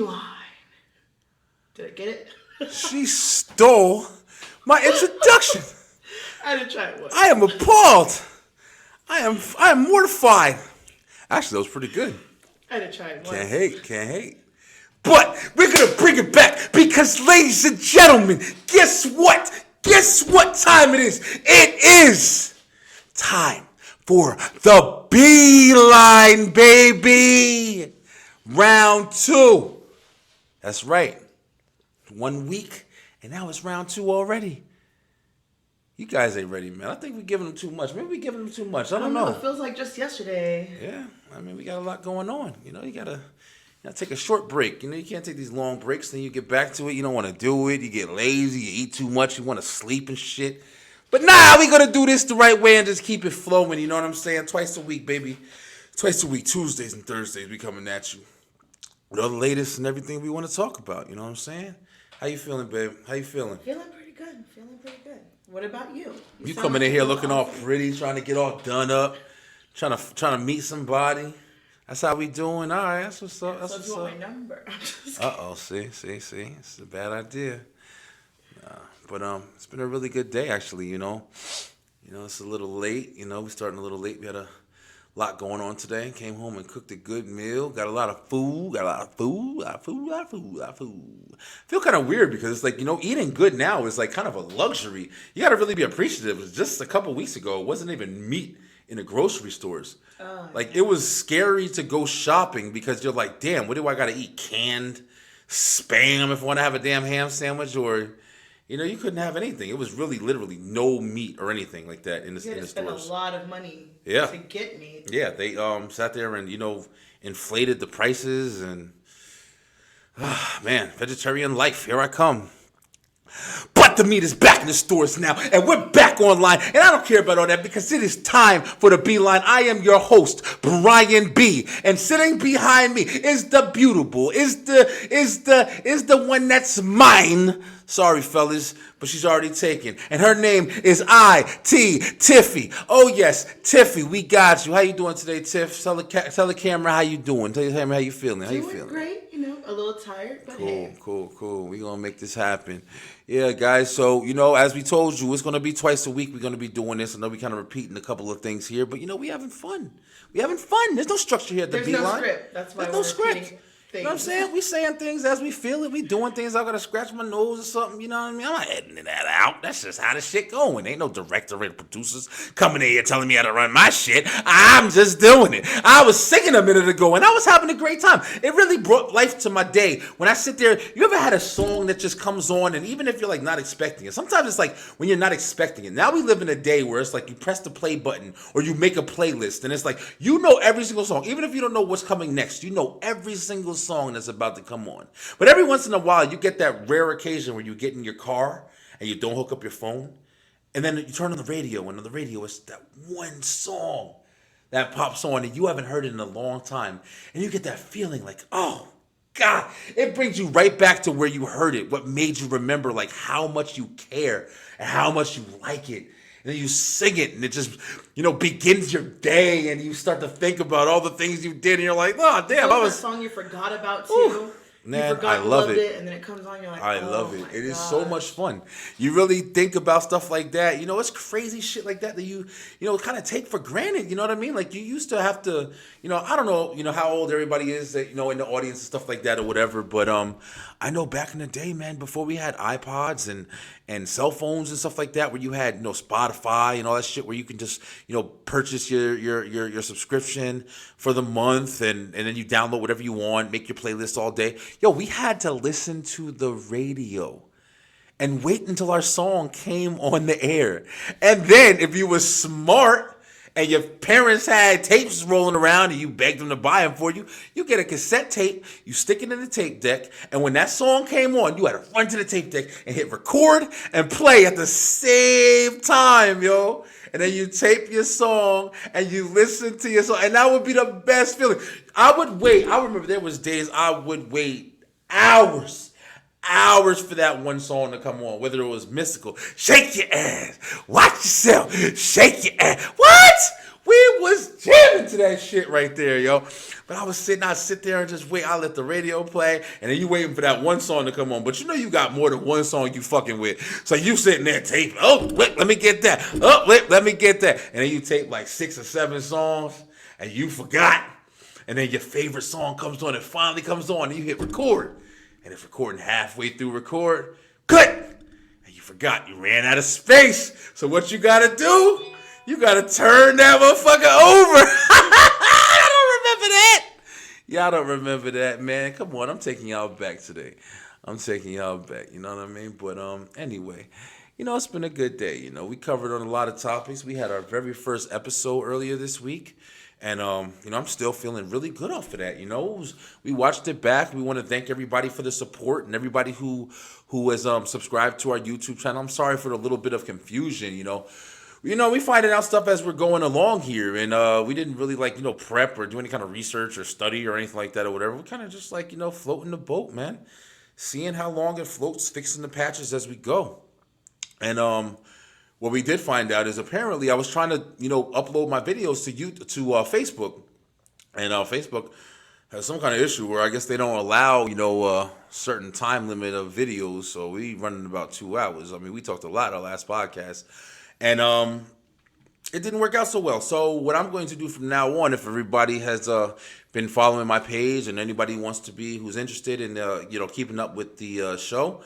beeline. Did I get it? She stole my introduction. I didn't try it once. I am appalled. I am mortified. Actually, that was pretty good. I didn't try it once. Can't hate. But we're going to bring it back because, ladies and gentlemen, guess what? Guess what time it is? It is time for the beeline, baby. Round 2. That's right. 1 week, and now it's round 2 already. You guys ain't ready, man. I think we're giving them too much. Maybe we're giving them too much. I don't know. It feels like just yesterday. Yeah. I mean, we got a lot going on. You know, you gotta take a short break. You know, you can't take these long breaks. Then you get back to it. You don't want to do it. You get lazy. You eat too much. You want to sleep and shit. But nah, we gonna do this the right way and just keep it flowing. You know what I'm saying? Twice a week, baby. Twice a week, Tuesdays and Thursdays, we coming at you with all the latest and everything we want to talk about. You know what I'm saying? How you feeling, babe? How you feeling? Feeling pretty good. What about you? You coming in here looking all pretty, trying to get all done up, trying to meet somebody. That's how we doing. All right, that's what's up. That's so what's you up. want my number? See. It's a bad idea. But it's been a really good day, actually. You know, it's a little late. You know, we starting a little late. We had a lot going on today. Came home and cooked a good meal. Got a lot of food. Feel kind of weird because it's like, you know, eating good now is like kind of a luxury. You got to really be appreciative. It was just a couple weeks ago, it wasn't even meat in the grocery stores. Like, it was scary to go shopping because you're like, damn, what do I got to eat? Canned Spam if I want to have a damn ham sandwich, or, you know, you couldn't have anything. It was really literally no meat or anything like that in the stores. You had to spend a lot of money to get meat. Yeah, they sat there and, you know, inflated the prices and, man, vegetarian life, here I come. But the meat is back in the stores now, and we're back online, and I don't care about all that because it is time for the Beeline. I am your host, Brian B, and sitting behind me is the beautiful, is the one that's mine. Sorry, fellas, but she's already taken, and her name is Tiffy. Oh yes, Tiffy, we got you. How you doing today, Tiff? Tell the camera how you doing. Tell the camera how you feeling. How you feeling? Great. A little tired, but hey. Cool. We're going to make this happen. Yeah, guys, so, you know, as we told you, it's going to be twice a week we're going to be doing this. I know we're kind of repeating a couple of things here, but, you know, we having fun. There's no structure here at the Beeline. There's no script. That's why There's no script. You know what I'm saying? We saying things as we feel it. We doing things. I got to scratch my nose or something. You know what I mean? I'm not editing that out. That's just how the shit going. Ain't no director and producers coming in here telling me how to run my shit. I'm just doing it. I was singing a minute ago, and I was having a great time. It really brought life to my day. When I sit there, you ever had a song that just comes on, and even if you're like not expecting it, sometimes it's like when you're not expecting it. Now we live in a day where it's like you press the play button or you make a playlist, and it's like you know every single song. Even if you don't know what's coming next, you know every single song that's about to come on. But every once in a while, you get that rare occasion where you get in your car and you don't hook up your phone, and then you turn on the radio, and on the radio it's that one song that pops on and you haven't heard it in a long time, and you get that feeling like, oh God, it brings you right back to where you heard it, what made you remember like how much you care and how much you like it. And then you sing it, and it just, you know, begins your day, and you start to think about all the things you did, and you're like, oh, damn, I was... that song you forgot about, too? Ooh, man, I love it. And then it comes on, you're like, I love it. It is so much fun. You really think about stuff like that. You know, it's crazy shit like that you know, kind of take for granted. You know what I mean? Like, you used to have to, you know, I don't know, you know, how old everybody is that, you know, in the audience and stuff like that or whatever. But I know back in the day, man, before we had iPods and cell phones and stuff like that, where you had, you know, Spotify and all that shit, where you can just, you know, purchase your subscription for the month, and then you download whatever you want, make your playlist all day. Yo, we had to listen to the radio and wait until our song came on the air. And then if you were smart and your parents had tapes rolling around and you begged them to buy them for you, you get a cassette tape, you stick it in the tape deck, and when that song came on, you had to run to the tape deck and hit record and play at the same time, yo. And then you tape your song and you listen to your song, and that would be the best feeling. I would wait. I remember there was days I would wait hours for that one song to come on, whether it was Mystical, Shake Your Ass, Watch Yourself, Shake Your Ass. We was jamming to that shit right there, yo. But I sit there and just wait. I let the radio play, and then you waiting for that one song to come on. But you know you got more than one song you fucking with. So you sitting there taping. Oh, wait, let me get that. Oh, wait, let me get that. And then you tape like 6 or 7 songs, and you forgot. And then your favorite song comes on, and finally comes on, and you hit record. And it's recording halfway through record. Cut! And you forgot. You ran out of space. So what you gotta do? You gotta turn that motherfucker over. I don't remember that. Y'all don't remember that, man. Come on, I'm taking y'all back today. I'm taking y'all back. You know what I mean? But anyway, you know, it's been a good day. You know, we covered on a lot of topics. We had our very first episode earlier this week. And, you know, I'm still feeling really good off of that. You know, we watched it back. We want to thank everybody for the support and everybody who has subscribed to our YouTube channel. I'm sorry for the little bit of confusion, you know. We finding out stuff as we're going along here, and we didn't really prep or do any kind of research or study or anything like that or whatever. We're kind of just floating the boat, man, seeing how long it floats, fixing the patches as we go. And what we did find out is apparently I was trying to upload my videos to Facebook, and Facebook has some kind of issue where I guess they don't allow a certain time limit of videos. So we running about 2 hours. I mean, we talked a lot our last podcast. And it didn't work out so well. So what I'm going to do from now on, if everybody has been following my page and anybody who's interested in keeping up with the show,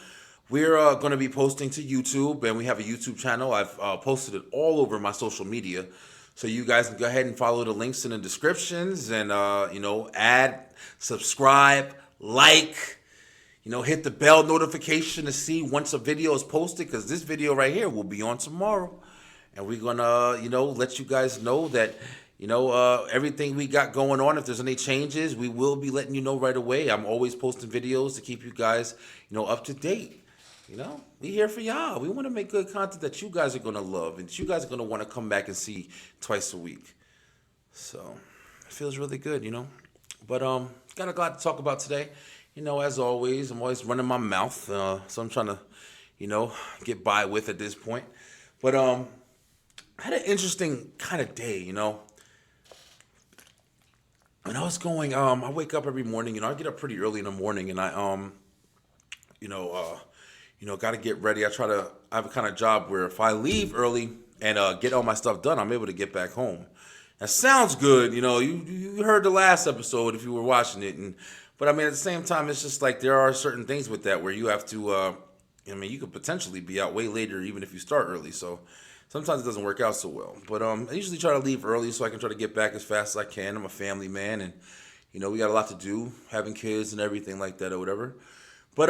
we're going to be posting to YouTube, and we have a YouTube channel. I've posted it all over my social media, so you guys can go ahead and follow the links in the descriptions and add, subscribe, like. Hit the bell notification to see once a video is posted, because this video right here will be on tomorrow. And we're going to, let you guys know that, everything we got going on. If there's any changes, we will be letting you know right away. I'm always posting videos to keep you guys, up to date. We here for y'all. We want to make good content that you guys are going to love and that you guys are going to want to come back and see twice a week. So it feels really good, But got a lot to talk about today. As always, I'm always running my mouth, so I'm trying to, get by with at this point. But I had an interesting kind of day, When I was going, I wake up every morning, I get up pretty early in the morning, and I, got to get ready. I have a kind of job where if I leave early and get all my stuff done, I'm able to get back home. That sounds good, you heard the last episode if you were watching it, but I mean, at the same time, it's just like there are certain things with that where you have to, you could potentially be out way later even if you start early. So sometimes it doesn't work out so well. But I usually try to leave early so I can try to get back as fast as I can. I'm a family man, and, we got a lot to do, having kids and everything like that or whatever. But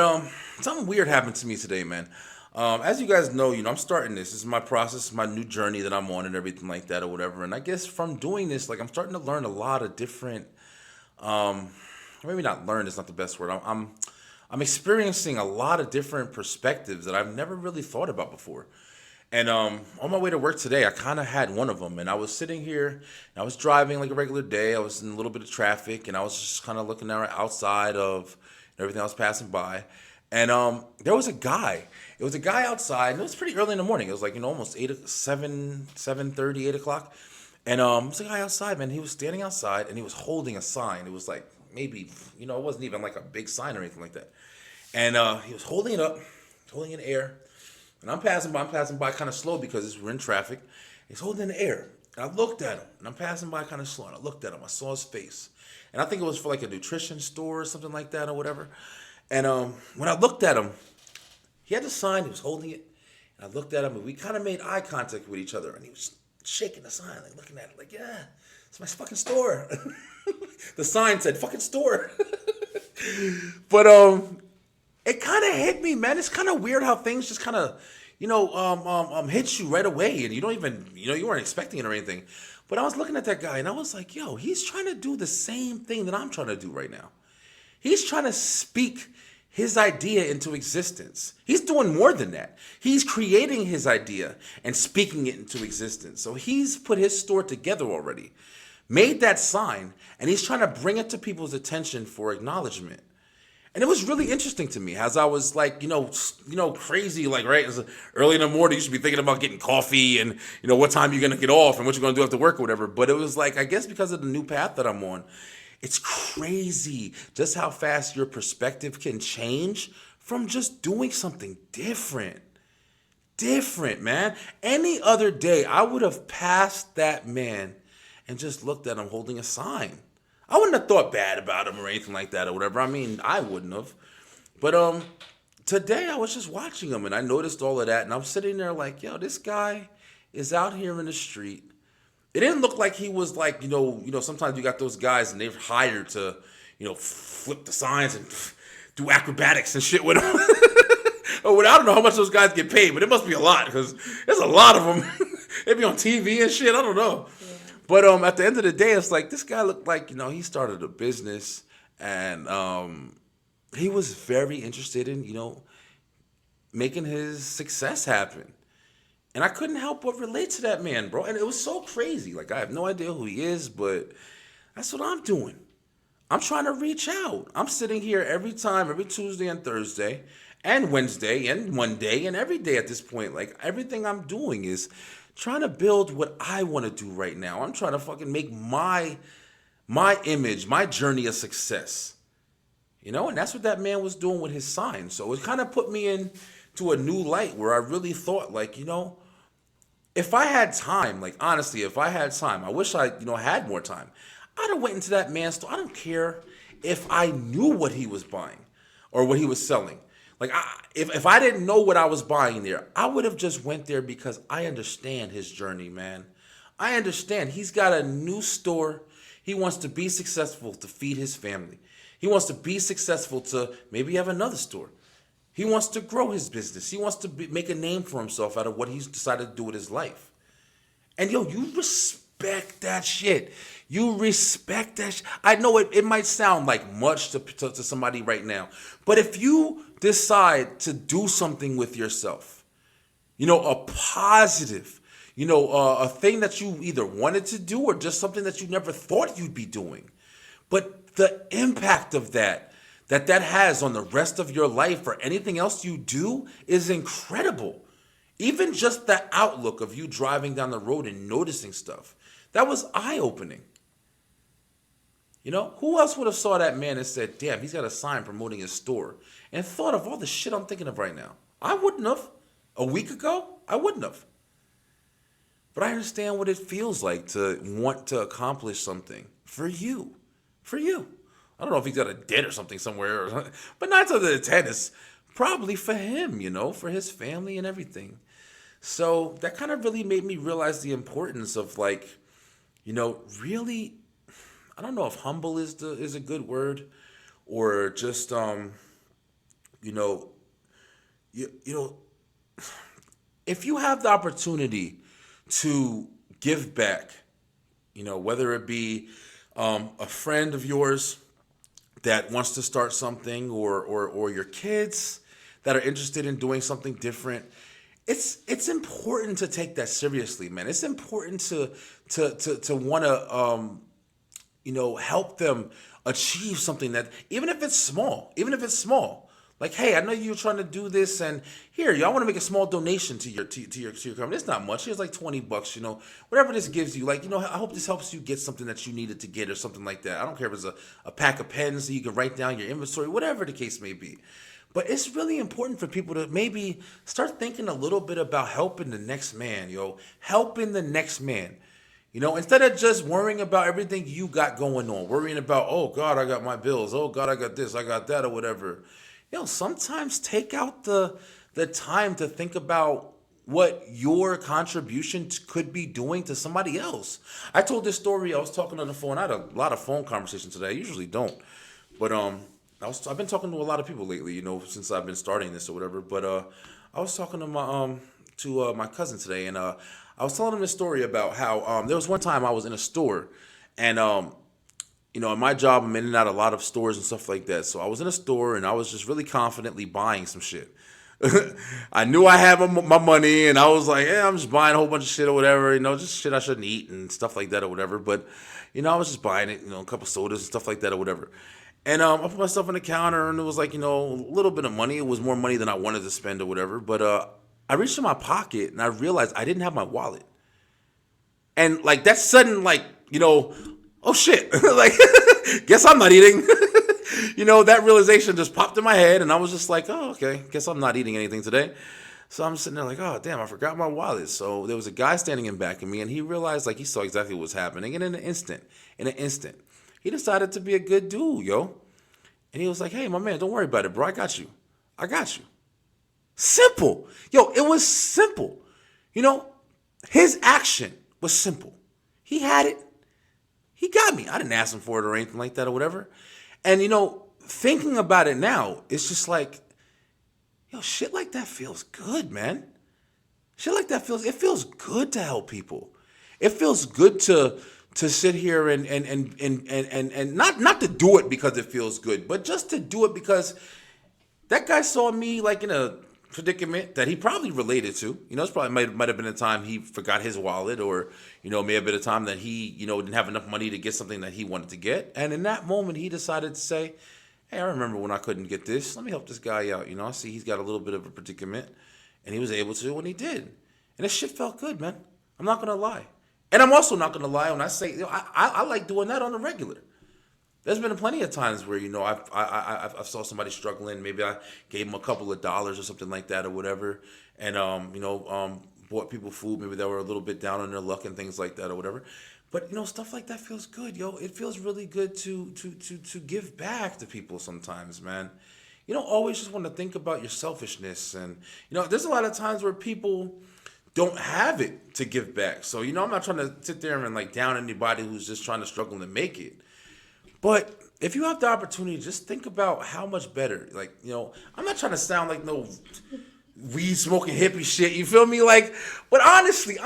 something weird happened to me today, man. As you guys know, I'm starting this. This is my process, my new journey that I'm on and everything like that or whatever. And I guess from doing this, I'm starting to learn a lot of different... maybe not learn is not the best word. I'm experiencing a lot of different perspectives that I've never really thought about before. And on my way to work today, I kind of had one of them. And I was sitting here, and I was driving like a regular day. I was in a little bit of traffic, and I was just kind of looking outside of everything I was passing by. And there was a guy. It was a guy outside, and it was pretty early in the morning. It was almost 7:30, 8 o'clock. And it was a guy outside, man. He was standing outside, and he was holding a sign. It was maybe, it wasn't even a big sign or anything like that. And he was holding it up, holding it in the air. And I'm passing by kind of slow because we're in traffic. He's holding it in the air. And I looked at him, and I'm passing by kind of slow, and I looked at him. I saw his face. And I think it was for a nutrition store or something like that or whatever. And when I looked at him, he had the sign, he was holding it. And I looked at him, and we kind of made eye contact with each other. And he was shaking the sign, looking at it, yeah, it's my fucking store. The sign said fucking store. But it kind of hit me, man. It's kind of weird how things just kind of hit you right away, and you don't even you weren't expecting it or anything. But I was looking at that guy, and I was like, yo, he's trying to do the same thing that I'm trying to do right now. He's trying to speak his idea into existence. He's doing more than that. He's creating his idea and speaking it into existence. So he's put his store together already, made that sign, and he's trying to bring it to people's attention for acknowledgement. And it was really interesting to me as I was like, crazy, like, right? It was early in the morning, you should be thinking about getting coffee and, what time you're going to get off and what you're going to do after work or whatever. But it was like, I guess because of the new path that I'm on, it's crazy just how fast your perspective can change from just doing something different. Different, man. Any other day, I would have passed that man and just looked at him holding a sign. I wouldn't have thought bad about him or anything like that or whatever. I mean, I wouldn't have. But today I was just watching him and I noticed all of that. And I'm sitting there like, yo, this guy is out here in the street. It didn't look like he was like, sometimes you got those guys and they're hired to, flip the signs and do acrobatics and shit with them. I don't know how much those guys get paid, but it must be a lot because there's a lot of them. They be on TV and shit. I don't know. Yeah. But at the end of the day, it's like this guy looked like, he started a business and he was very interested in, making his success happen. And I couldn't help but relate to that man, bro. And it was so crazy. Like, I have no idea who he is, but that's what I'm doing. I'm trying to reach out. I'm sitting here every Tuesday and Thursday and Wednesday and Monday and every day at this point. Like, everything I'm doing is trying to build what I want to do right now. I'm trying to fucking make my image, my journey a success. And that's what that man was doing with his sign. So it kind of put me into a new light where I really thought, like, if I had time, like, honestly, if I had time, I wish I, had more time. I'd have went into that man's store. I don't care if I knew what he was buying or what he was selling. Like, if I didn't know what I was buying there, I would have just went there because I understand his journey, man. I understand. He's got a new store. He wants to be successful to feed his family. He wants to be successful to maybe have another store. He wants to grow his business. He wants to make a name for himself out of what he's decided to do with his life. And yo, you respect that shit. You respect that shit. I know it might sound like much to somebody right now, but if you decide to do something with yourself, a positive, a thing that you either wanted to do or just something that you never thought you'd be doing, but the impact of that has on the rest of your life or anything else you do is incredible. Even just the outlook of you driving down the road and noticing stuff, that was eye-opening. Who else would have saw that man and said, damn, he's got a sign promoting his store, and thought of all the shit I'm thinking of right now? I wouldn't have. A week ago, I wouldn't have. But I understand what it feels like to want to accomplish something for you. For you. I don't know if he's got a debt or something somewhere, but 9 times out of 10 it's probably for him, for his family and everything. So that kind of really made me realize the importance of, like, really, I don't know if humble is a good word, or just if you have the opportunity to give back, whether it be a friend of yours that wants to start something, or your kids that are interested in doing something different, it's important to take that seriously, man. It's important to want to help them achieve something that, even if it's small. Like, hey, I know you're trying to do this, and here, I want to make a small donation to your company. It's not much. Here's like $20, whatever this gives you. Like, I hope this helps you get something that you needed to get or something like that. I don't care if it's a pack of pens so you can write down your inventory, whatever the case may be. But it's really important for people to maybe start thinking a little bit about helping the next man, helping the next man. Instead of just worrying about everything you got going on, worrying about, oh God, I got my bills. Oh God, I got this, I got that, or whatever. Sometimes take out the time to think about what your contribution could be doing to somebody else. I told this story. I was talking on the phone. I had a lot of phone conversations today. I usually don't, but I've been talking to a lot of people lately. Since I've been starting this or whatever. But I was talking to my cousin today, and I was telling him this story about how there was one time I was in a store, and in my job, I'm in and out of a lot of stores and stuff like that. So I was in a store and I was just really confidently buying some shit. I knew I had my money, and I was like, yeah, I'm just buying a whole bunch of shit or whatever, just shit I shouldn't eat and stuff like that or whatever. But, I was just buying it, a couple sodas and stuff like that or whatever. And I put my stuff on the counter, and it was like, a little bit of money. It was more money than I wanted to spend or whatever. But I reached in my pocket, and I realized I didn't have my wallet. And like that sudden, like, oh shit, like, guess I'm not eating. That realization just popped in my head, and I was just like, oh, okay, guess I'm not eating anything today. So I'm sitting there like, oh, damn, I forgot my wallet. So there was a guy standing in back of me, and he realized, like, he saw exactly what was happening. And in an instant, he decided to be a good dude, yo. And he was like, hey, my man, don't worry about it, bro. I got you. Simple. Yo, it was simple. His action was simple. He had it. He got me. I didn't ask him for it or anything like that or whatever. And, thinking about it now, it's just like, yo, shit like that feels good, man. It feels good to help people. It feels good to sit here and not to do it because it feels good, but just to do it because that guy saw me like in a predicament that he probably related to. It's probably might have been a time he forgot his wallet, or may have been a time that he didn't have enough money to get something that he wanted to get. And in that moment, he decided to say, hey, I remember when I couldn't get this. Let me help this guy out. I see he's got a little bit of a predicament, and he was able to, and he did. And this shit felt good, man. I'm not gonna lie. And I'm also not gonna lie when I say I like doing that on the regular. There's been plenty of times where I saw somebody struggling. Maybe I gave them a couple of dollars or something like that or whatever, and bought people food. Maybe they were a little bit down on their luck and things like that or whatever. But stuff like that feels good, yo. It feels really good to give back to people sometimes, man. You don't always just want to think about your selfishness, and there's a lot of times where people don't have it to give back. So I'm not trying to sit there and like down anybody who's just trying to struggle to make it. But if you have the opportunity, just think about how much better. Like, I'm not trying to sound like no weed smoking hippie shit. You feel me? Like, but honestly,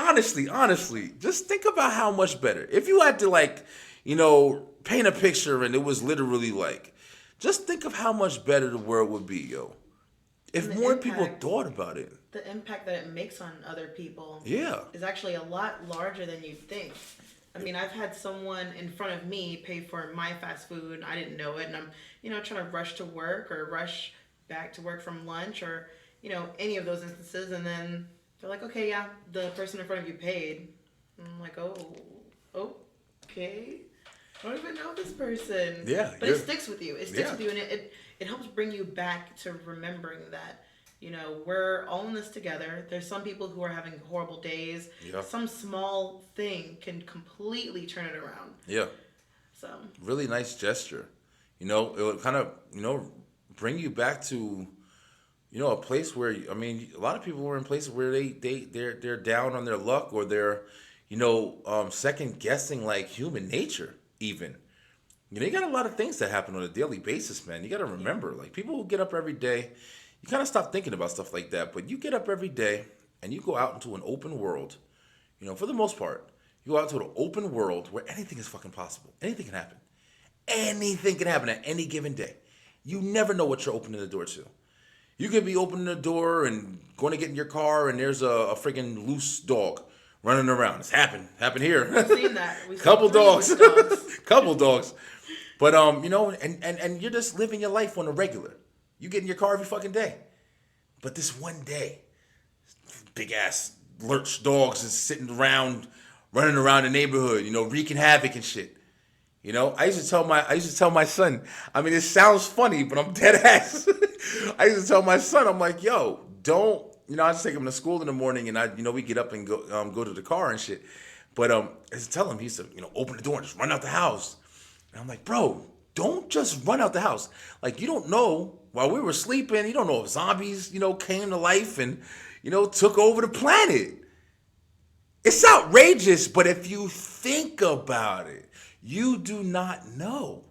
just think about how much better. If you had to like, paint a picture and it was literally like, just think of how much better the world would be, yo. If more people thought about it. The impact that it makes on other people is actually a lot larger than you think. I mean, I've had someone in front of me pay for my fast food. I didn't know it. And I'm, trying to rush to work or rush back to work from lunch or, any of those instances. And then they're like, okay, yeah, the person in front of you paid. And I'm like, oh, okay. I don't even know this person. Yeah. But it sticks with you. It sticks with you. And it helps bring you back to remembering that. We're all in this together. There's some people who are having horrible days. Yeah. Some small thing can completely turn it around. Yeah. So. Really nice gesture. It would kind of, bring you back to, a place where, a lot of people were in places where they're down on their luck, or they're, second guessing like human nature even. You got a lot of things that happen on a daily basis, man. You got to remember, like, people who get up every day, you kind of stop thinking about stuff like that, but you get up every day and you go out into an open world, for the most part. You go out to an open world where anything is fucking possible. Anything can happen. Anything can happen at any given day. You never know what you're opening the door to. You could be opening the door and going to get in your car and there's a freaking loose dog running around. It's happened here. We've seen that. Couple dogs. Couple dogs. But, and you're just living your life on a regular. You get in your car every fucking day. But this one day, big ass lurch dogs is sitting around, running around the neighborhood, wreaking havoc and shit. I used to tell my son, it sounds funny, but I'm dead ass. I used to tell my son, I'm like, yo, don't, I just take him to school in the morning and we get up and go to the car and shit. But I used to tell him, he used to, open the door and just run out the house. And I'm like, bro, don't just run out the house. Like, you don't know, while we were sleeping, you don't know if zombies, came to life and, took over the planet. It's outrageous, but if you think about it, you do not know.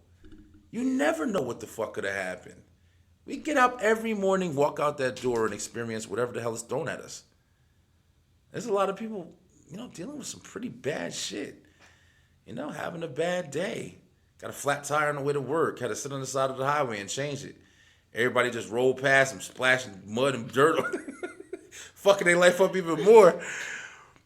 You never know what the fuck could have happened. We get up every morning, walk out that door, and experience whatever the hell is thrown at us. There's a lot of people, dealing with some pretty bad shit. Having a bad day. Got a flat tire on the way to work. Had to sit on the side of the highway and change it. Everybody just rolled past them, splashing mud and dirt on fucking their life up even more.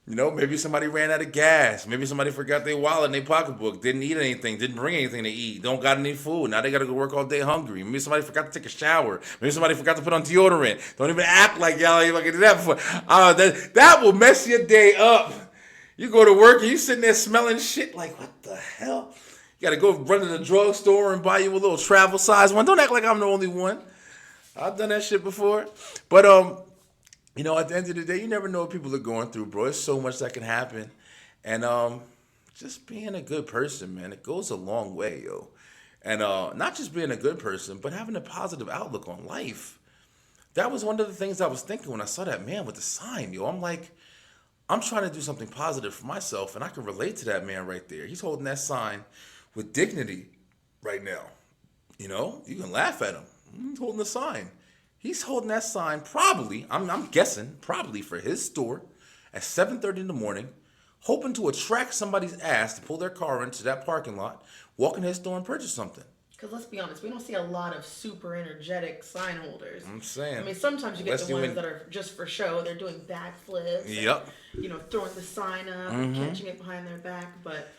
You know, maybe somebody ran out of gas. Maybe somebody forgot their wallet and their pocketbook. Didn't eat anything. Didn't bring anything to eat. Don't got any food. Now they got to go work all day hungry. Maybe somebody forgot to take a shower. Maybe somebody forgot to put on deodorant. Don't even act like y'all ain't fucking do that before. That will mess your day up. You go to work and you sitting there smelling shit like, what the hell? You got to go run to the drugstore and buy you a little travel size one. Don't act like I'm the only one. I've done that shit before. But, you know, at the end of the day, you never know what people are going through, bro. There's so much that can happen. And just being a good person, man, it goes a long way, yo. And not just being a good person, but having a positive outlook on life. That was one of the things I was thinking when I saw that man with the sign, yo. I'm like, I'm trying to do something positive for myself, and I can relate to that man right there. He's holding that sign with dignity right now. You know, you can laugh at him. He's holding the sign. He's holding that sign probably, I'm guessing, probably for his store at 7:30 in the morning, hoping to attract somebody's ass to pull their car into that parking lot, walk in his store and purchase something. Because let's be honest, we don't see a lot of super energetic sign holders. I'm saying. I mean, sometimes you get the ones that are just for show. They're doing backflips. Yep. And, you know, throwing the sign up and catching it behind their back. But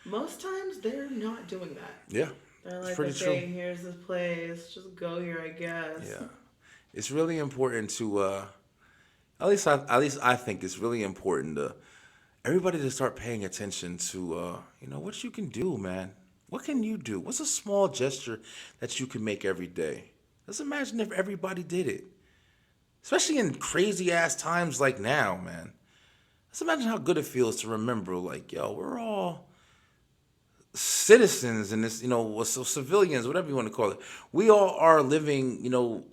most times they're not doing that. Yeah. They're like, okay, here's this place. Just go here, I guess. Yeah. It's really important to, at least I think it's really important to everybody to start paying attention to, you know, what you can do, man. What can you do? What's a small gesture that you can make every day? Let's imagine if everybody did it. Especially in crazy ass times like now, man. Let's imagine how good it feels to remember, like, yo, we're all citizens in this, you know, so civilians, whatever you want to call it. We all are living, you know,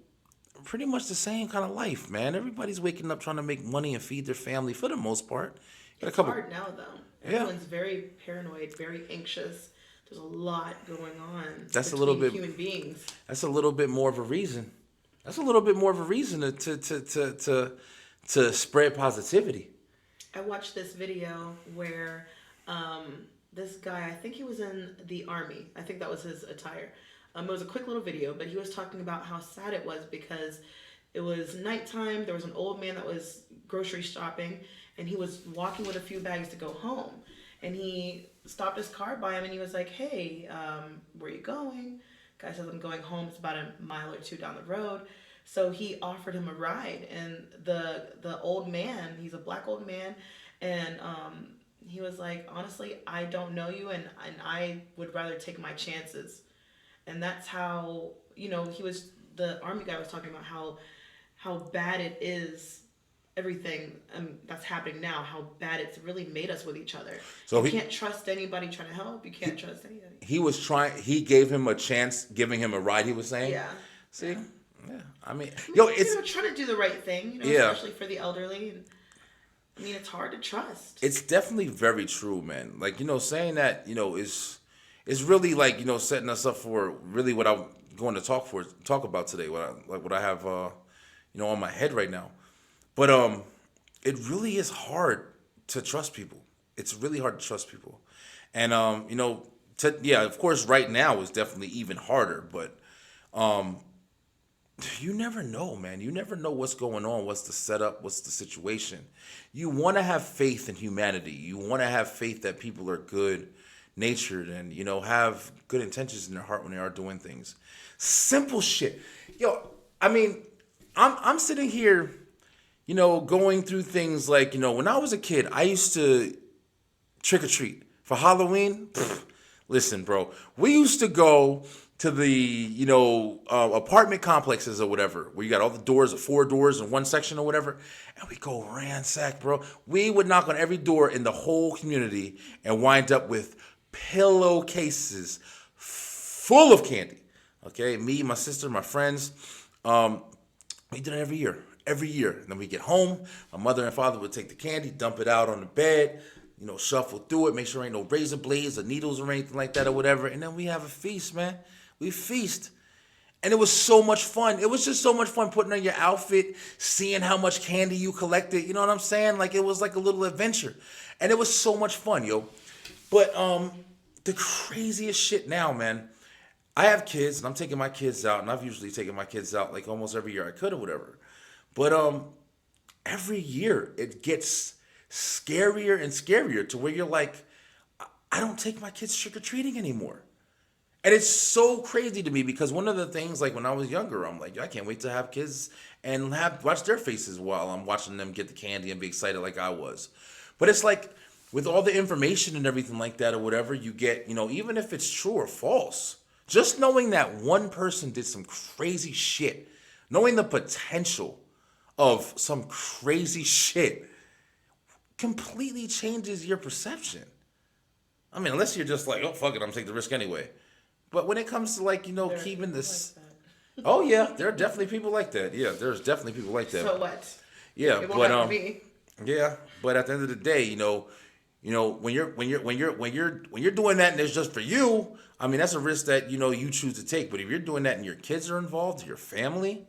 pretty much the same kind of life, man. Everybody's waking up trying to make money and feed their family for the most part. It's hard now, though. Everyone's very paranoid, very anxious. There's a lot going on. That's a little bit human beings. That's a little bit more of a reason. That's a little bit more of a reason to spread positivity. I watched this video where this guy, I think he was in the army. I think that was his attire. It was a quick little video, but he was talking about how sad it was because it was nighttime. There was an old man that was grocery shopping, and he was walking with a few bags to go home. And he stopped his car by him, and he was like, hey, where are you going? Guy says, I'm going home. It's about a mile or two down the road. So he offered him a ride, and the old man, he's a black old man, and he was like, honestly, I don't know you, and I would rather take my chances. And that's how, you know, the army guy was talking about how bad it is, everything that's happening now, how bad it's really made us with each other. So you can't trust anybody trying to help. You can't trust anybody. He gave him a chance, giving him a ride, he was saying? Yeah. See? Yeah. I mean, it's trying to do the right thing, you know, especially for the elderly. And, I mean, it's hard to trust. It's definitely very true, man. Like, you know, saying that, you know, is really like, you know, setting us up for really what I'm going to talk about today. What I have, you know, on my head right now. But it really is hard to trust people. It's really hard to trust people, and you know, of course, right now is definitely even harder. But you never know, man. You never know what's going on, what's the setup, what's the situation. You want to have faith in humanity. You want to have faith that people are good natured and, you know, have good intentions in their heart when they are doing things. Simple shit. Yo, I mean, I'm sitting here, you know, going through things like, you know, when I was a kid, I used to trick or treat for Halloween. Listen, bro, we used to go to the, you know, apartment complexes or whatever, where you got all the doors, 4 doors in one section or whatever, and we go ransack, bro. We would knock on every door in the whole community and wind up with pillowcases full of candy. Okay, me, my sister, my friends, we did it every year. And then we get home, my mother and father would take the candy, dump it out on the bed, you know, shuffle through it, make sure ain't no razor blades or needles or anything like that or whatever. And then we have a feast, man. We feast. And it was so much fun. It was just so much fun putting on your outfit, seeing how much candy you collected. You know what I'm saying? Like, it was like a little adventure. And it was so much fun, yo. But the craziest shit now, man. I have kids, and I'm taking my kids out, and I've usually taken my kids out like almost every year I could or whatever. But every year it gets scarier and scarier to where you're like, I don't take my kids trick-or-treating anymore. And it's so crazy to me because one of the things, like when I was younger, I'm like, I can't wait to have kids and watch their faces while I'm watching them get the candy and be excited like I was. But it's like with all the information and everything like that or whatever you get, even if it's true or false, just knowing that one person did some crazy shit, knowing the potential of some crazy shit completely changes your perception. I mean, unless you're just like, oh, fuck it, I'm going to take the risk anyway. But when it comes to keeping this... Like oh, yeah, there are definitely people like that. Yeah, there's definitely people like that. So what? Yeah, it won't happen to me. Yeah, but at the end of the day, when you're doing that and it's just for you, I mean, that's a risk that, you choose to take. But if you're doing that and your kids are involved, your family,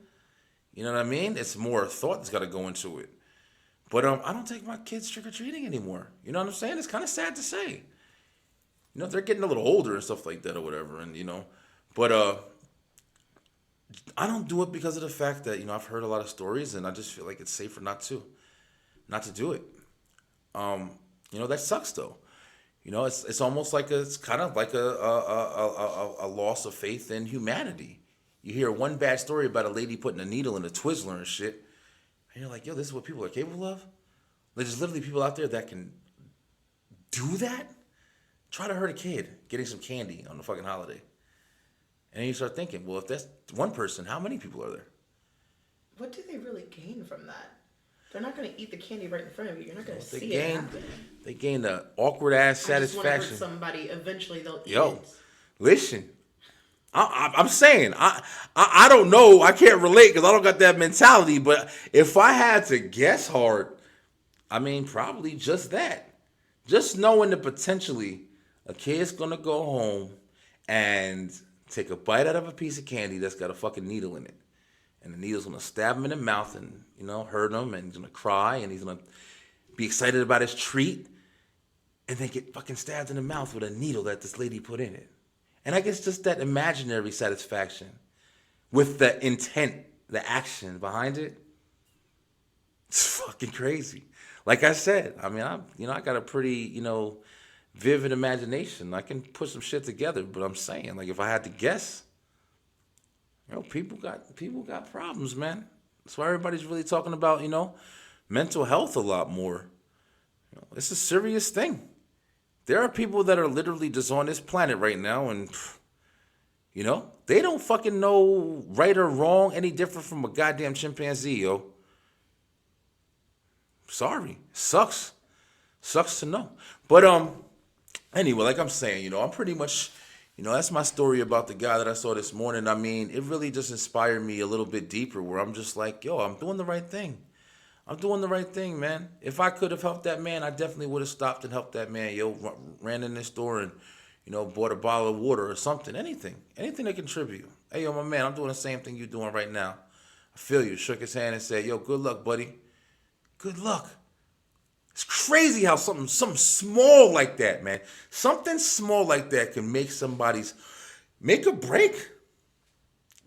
you know what I mean? It's more thought that's got to go into it. But I don't take my kids trick-or-treating anymore. You know what I'm saying? It's kind of sad to say. They're getting a little older and stuff like that or whatever. And, but I don't do it because of the fact that, I've heard a lot of stories and I just feel like it's safer not to do it. That sucks though. It's almost like it's kind of like a loss of faith in humanity. You hear one bad story about a lady putting a needle in a Twizzler and shit, and you're like, yo, this is what people are capable of? There's literally people out there that can do that? Try to hurt a kid getting some candy on the fucking holiday. And then you start thinking, well, if that's one person, how many people are there? What do they really gain from that? They're not going to eat the candy right in front of you. You're not going to see it happen. They gain the awkward-ass satisfaction. I just want to hurt somebody. Eventually, they'll eat Yo, it. Listen. I'm saying, I don't know. I can't relate because I don't got that mentality. But if I had to guess hard, I mean, probably just that. Just knowing that potentially a kid's going to go home and take a bite out of a piece of candy that's got a fucking needle in it. And the needle's going to stab him in the mouth and, hurt him. And he's going to cry and he's going to be excited about his treat. And then get fucking stabbed in the mouth with a needle that this lady put in it. And I guess just that imaginary satisfaction with the intent, the action behind it, it's fucking crazy. Like I said, I mean, I got a pretty, vivid imagination. I can put some shit together, but I'm saying, like, if I had to guess, people got problems, man. That's why everybody's really talking about, mental health a lot more. It's a serious thing. There are people that are literally just on this planet right now and, they don't fucking know right or wrong any different from a goddamn chimpanzee, yo. Sorry. Sucks to know. But, anyway, like I'm saying, I'm pretty much, that's my story about the guy that I saw this morning. I mean, it really just inspired me a little bit deeper where I'm just like, yo, I'm doing the right thing. I'm doing the right thing, man. If I could have helped that man, I definitely would have stopped and helped that man. Yo, ran in this store and, bought a bottle of water or something. Anything to contribute. Hey, yo, my man, I'm doing the same thing you're doing right now. I feel you. Shook his hand and said, yo, good luck, buddy. Good luck. It's crazy how something small like that, man. Something small like that can make a break.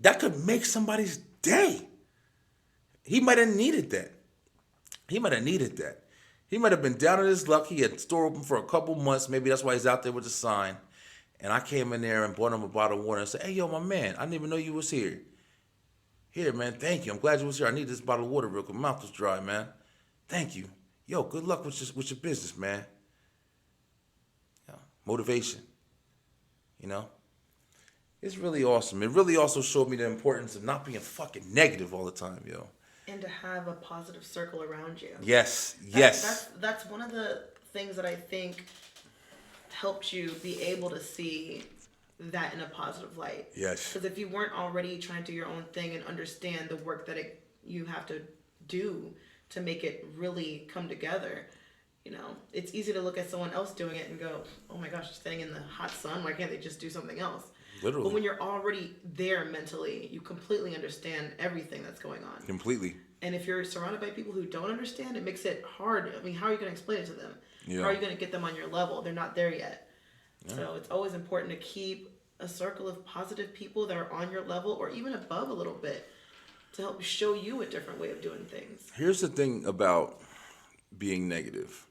That could make somebody's day. He might have needed that. He might have been down on his luck. He had the store open for a couple months. Maybe that's why he's out there with the sign. And I came in there and bought him a bottle of water and said, hey, yo, my man, I didn't even know you was here. Here, man, thank you. I'm glad you was here. I need this bottle of water real quick. My mouth was dry, man. Thank you. Yo, good luck with your business, man. Motivation. It's really awesome. It really also showed me the importance of not being fucking negative all the time, yo. And to have a positive circle around you. Yes. That's one of the things that I think helped you be able to see that in a positive light. Yes. Because if you weren't already trying to do your own thing and understand the work that you have to do to make it really come together, it's easy to look at someone else doing it and go, oh my gosh, they're standing in the hot sun. Why can't they just do something else? Literally. But when you're already there mentally, you completely understand everything that's going on. Completely. And if you're surrounded by people who don't understand, it makes it hard. I mean, how are you going to explain it to them? Yeah. How are you going to get them on your level? They're not there yet. Yeah. So it's always important to keep a circle of positive people that are on your level or even above a little bit to help show you a different way of doing things. Here's the thing about being negative.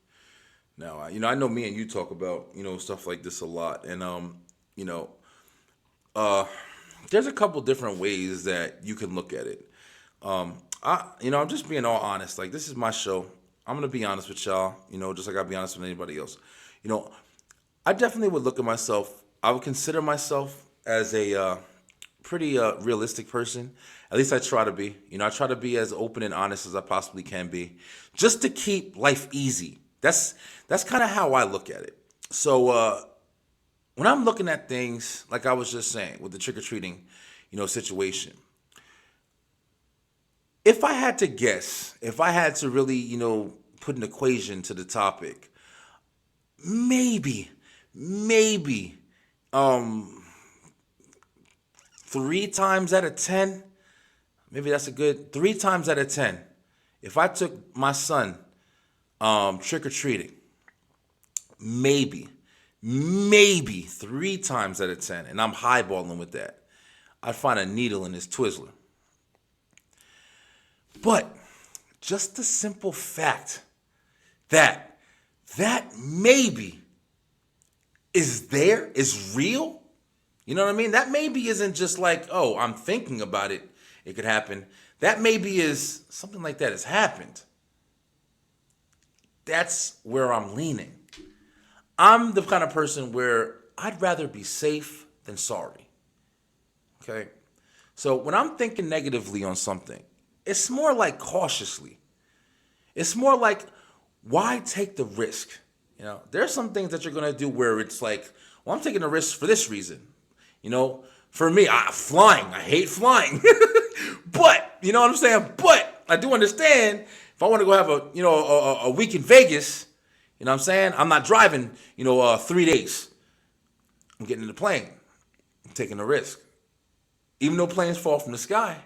Now, I know me and you talk about, stuff like this a lot. And, you know, there's a couple different ways that you can look at it. I'm just being all honest. Like, this is my show. I'm going to be honest with y'all, just like I'll be honest with anybody else. I definitely would look at myself. I would consider myself as a pretty realistic person. At least I try to be. I try to be as open and honest as I possibly can be, just to keep life easy. That's kind of how I look at it. So when I'm looking at things, like I was just saying with the trick-or-treating, situation, if I had to guess, if I had to really, put an equation to the topic, maybe, 3 times out of 10, maybe that's a good 3 times out of 10. If I took my son trick-or-treating, maybe 3 times out of 10, and I'm highballing with that, I'd find a needle in his Twizzler. But just the simple fact that maybe is real. You know what I mean? That maybe isn't just like, oh, I'm thinking about it, it could happen. That maybe is something like that has happened. That's where I'm leaning. I'm the kind of person where I'd rather be safe than sorry. Okay? So when I'm thinking negatively on something, it's more like cautiously. It's more like, why take the risk? There's some things that you're going to do where it's like, well, I'm taking a risk for this reason. For me, flying, I hate flying. But, you know what I'm saying? But I do understand if I want to go have a week in Vegas, you know what I'm saying? I'm not driving, 3 days. I'm getting in the plane. I'm taking a risk. Even though planes fall from the sky,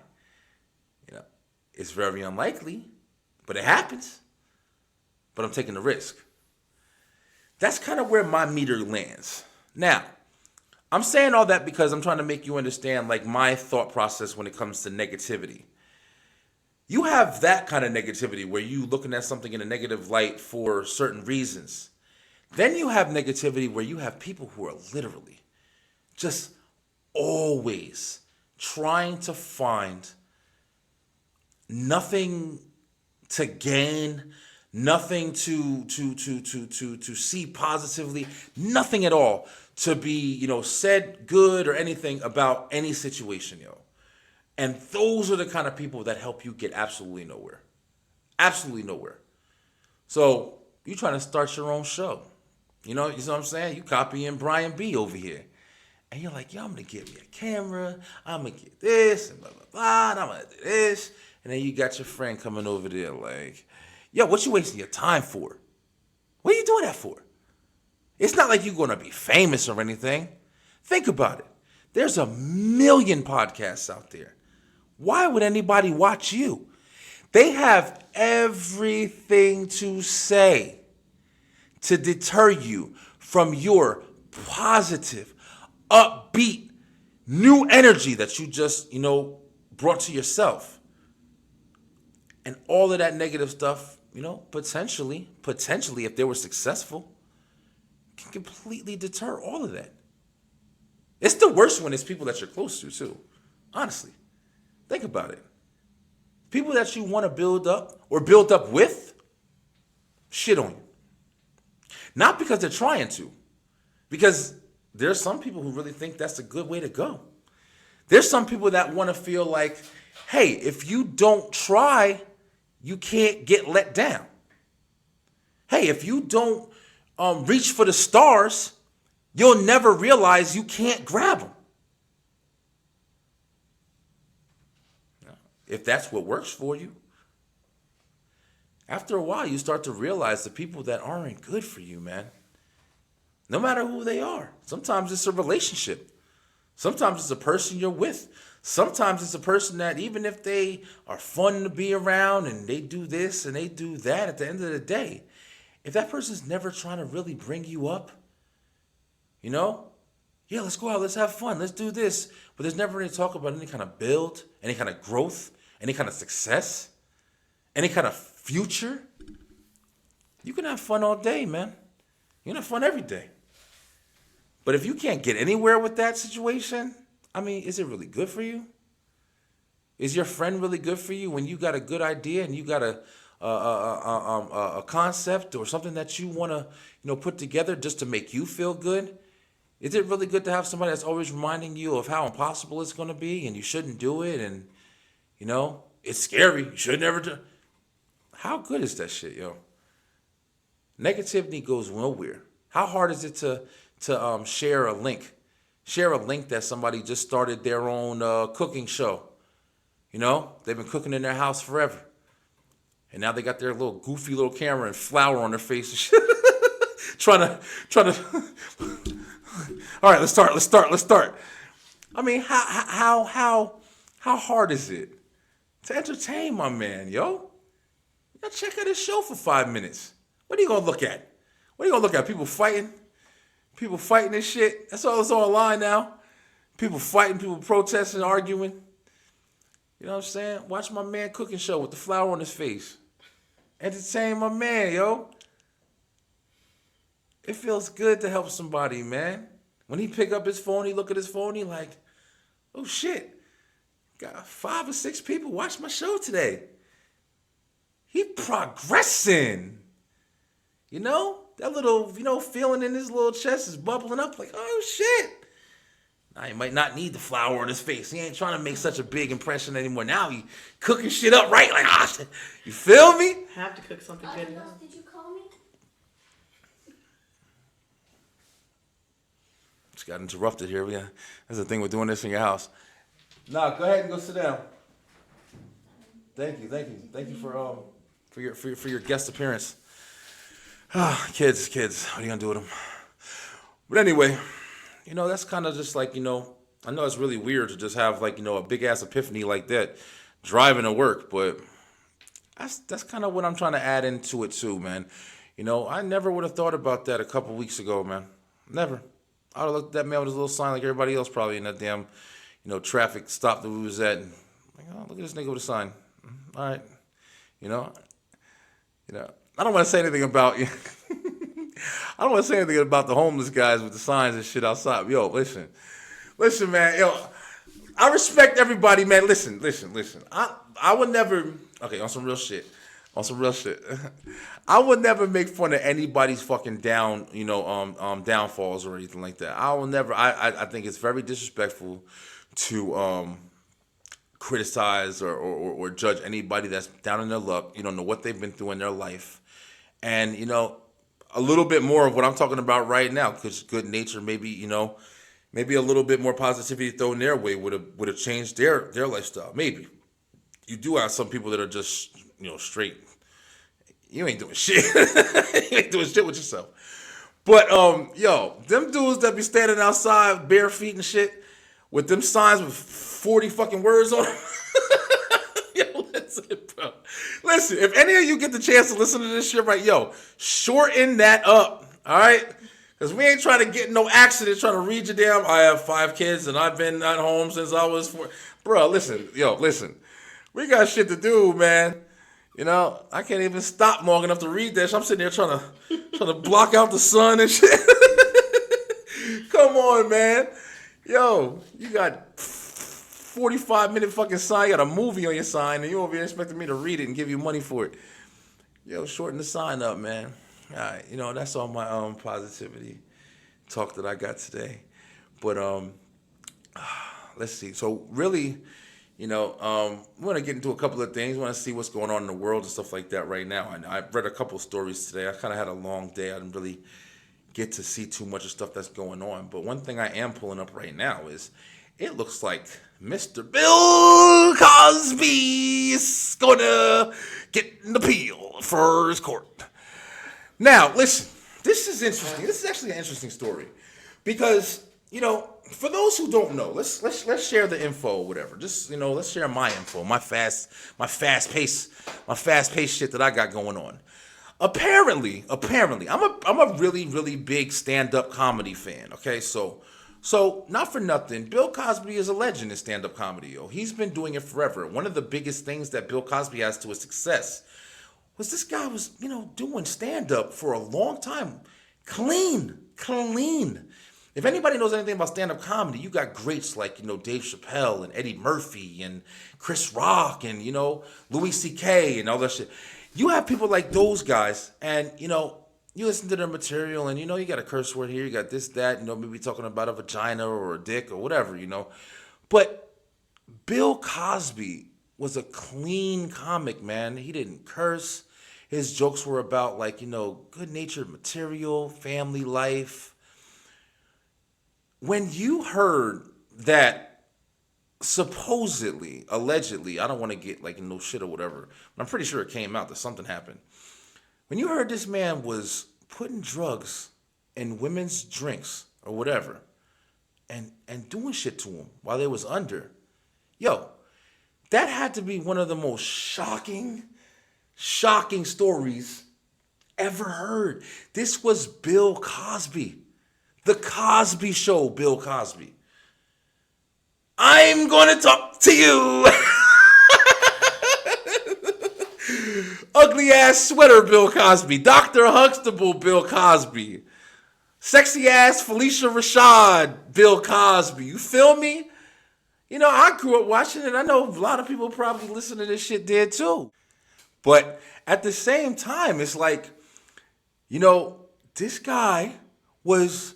it's very unlikely, but it happens. But I'm taking the risk. That's kind of where my meter lands. Now, I'm saying all that because I'm trying to make you understand, like, my thought process when it comes to negativity. You have that kind of negativity where you looking at something in a negative light for certain reasons. Then you have negativity where you have people who are literally just always trying to find nothing to gain, nothing to see positively, nothing at all to be, said good or anything about any situation, And those are the kind of people that help you get absolutely nowhere. Absolutely nowhere. So you trying to start your own show. You know what I'm saying? You copying Brian B over here. And you're like, yo, I'm going to get me a camera. I'm going to get this and blah, blah, blah. And I'm going to do this. And then you got your friend coming over there like, yo, what you wasting your time for? What are you doing that for? It's not like you're going to be famous or anything. Think about it. There's a million podcasts out there. Why would anybody watch you? They have everything to say to deter you from your positive, upbeat, new energy that you just, brought to yourself. And all of that negative stuff, potentially, if they were successful, can completely deter all of that. It's the worst when it's people that you're close to, too. Honestly. Think about it. People that you want to build up or build up with, shit on you. Not because they're trying to. Because there's some people who really think that's a good way to go. There's some people that want to feel like, hey, if you don't try, you can't get let down. Hey, if you don't reach for the stars, you'll never realize you can't grab them. If that's what works for you. After a while, you start to realize the people that aren't good for you, man. No matter who they are. Sometimes it's a relationship. Sometimes it's a person you're with. Sometimes it's a person that even if they are fun to be around and they do this and they do that, at the end of the day, if that person's never trying to really bring you up, yeah, let's go out, let's have fun, let's do this. But there's never any talk about any kind of build, any kind of growth, any kind of success, any kind of future. You can have fun all day, man. You can have fun every day. But if you can't get anywhere with that situation, I mean, is it really good for you? Is your friend really good for you when you got a good idea and you got a concept or something that you want to, put together just to make you feel good? Is it really good to have somebody that's always reminding you of how impossible it's going to be and you shouldn't do it and, it's scary. You should never do. How good is that shit, yo? Negativity goes nowhere. How hard is it to share a link? Share a link that somebody just started their own cooking show. They've been cooking in their house forever. And now they got their little goofy little camera and flour on their face and shit. trying to. All right, let's start. I mean, how hard is it to entertain my man, yo? Now check out his show for 5 minutes. What are you gonna look at? People fighting? People fighting and shit? That's all that's online now. People fighting, people protesting, arguing. You know what I'm saying? Watch my man cooking show with the flour on his face. Entertain my man, yo. It feels good to help somebody, man. When he pick up his phone, he look at his phone, he like, oh shit. Got 5 or 6 people watch my show today. He progressing. That little, feeling in his little chest is bubbling up like, oh shit. Now he might not need the flour on his face. He ain't trying to make such a big impression anymore. Now he cooking shit up right like, shit. You feel me? Have to cook something good now. Did you call me? Just got interrupted here. That's the thing with doing this in your house. Nah, go ahead and go sit down. Thank you for your guest appearance. Kids, what are you gonna do with them? But anyway, that's kind of just like, I know it's really weird to just have like, a big ass epiphany like that driving to work, but that's kind of what I'm trying to add into it too, man. I never would have thought about that a couple weeks ago, man. Never. I would have looked at that man with his little sign like everybody else probably in that damn, traffic stop that we was at. And like, oh, look at this nigga with a sign. All right. I don't want to say anything about you. I don't want to say anything about the homeless guys with the signs and shit outside. Yo, listen, man. Yo, I respect everybody, man. Listen. I would never. Okay, on some real shit. I would never make fun of anybody's fucking downfalls or anything like that. I will never. I think it's very disrespectful to criticize or judge anybody that's down in their luck. You don't know what they've been through in their life, and a little bit more of what I'm talking about right now, because good nature, maybe maybe a little bit more positivity thrown their way would have changed their lifestyle. Maybe you do have some people that are just straight. You ain't doing shit. You ain't doing shit with yourself. But them dudes that be standing outside bare feet and shit with them signs with 40 fucking words on them. Yo, listen, bro. Listen, if any of you get the chance to listen to this shit, right, shorten that up, all right? Because we ain't trying to get in no accident trying to read you down. I have 5 kids and I've been at home since I was 4. Bro, listen. We got shit to do, man. I can't even stop long enough to read that. I'm sitting there trying to block out the sun and shit. Come on, man. Yo, you got 45-minute fucking sign. You got a movie on your sign, and you over here expecting me to read it and give you money for it. Yo, shorten the sign up, man. All right, that's all my positivity talk that I got today. But let's see. So really, we want to get into a couple of things. We want to see what's going on in the world and stuff like that right now. And I've read a couple of stories today. I kind of had a long day. I didn't really get to see too much of stuff that's going on. But one thing I am pulling up right now is it looks like Mr. Bill Cosby is going to get an appeal for his court. Now, listen, this is interesting. This is actually an interesting story because, for those who don't know, let's share the info or whatever. Just, let's share my info, my fast pace shit that I got going on. Apparently, I'm a really, really big stand-up comedy fan. Okay, so not for nothing, Bill Cosby is a legend in stand-up comedy. Yo, he's been doing it forever. One of the biggest things that Bill Cosby has to his success was this guy was, doing stand-up for a long time. Clean. If anybody knows anything about stand-up comedy, you got greats like, Dave Chappelle and Eddie Murphy and Chris Rock and, Louis C.K. and all that shit. You have people like those guys and, you listen to their material and, you got a curse word here, you got this, that, maybe talking about a vagina or a dick or whatever, But Bill Cosby was a clean comic, man. He didn't curse. His jokes were about, like, good-natured material, family life. When you heard that supposedly, allegedly, I don't want to get, like, no shit or whatever, but I'm pretty sure it came out that something happened. When you heard this man was putting drugs in women's drinks or whatever and doing shit to them while they was under, that had to be one of the most shocking stories ever heard. This was Bill Cosby. The Cosby Show, Bill Cosby. I'm going to talk to you. Ugly ass sweater, Bill Cosby. Dr. Huxtable, Bill Cosby. Sexy ass Felicia Rashad, Bill Cosby. You feel me? I grew up watching it. I know a lot of people probably listen to this shit did too. But at the same time, it's like, this guy was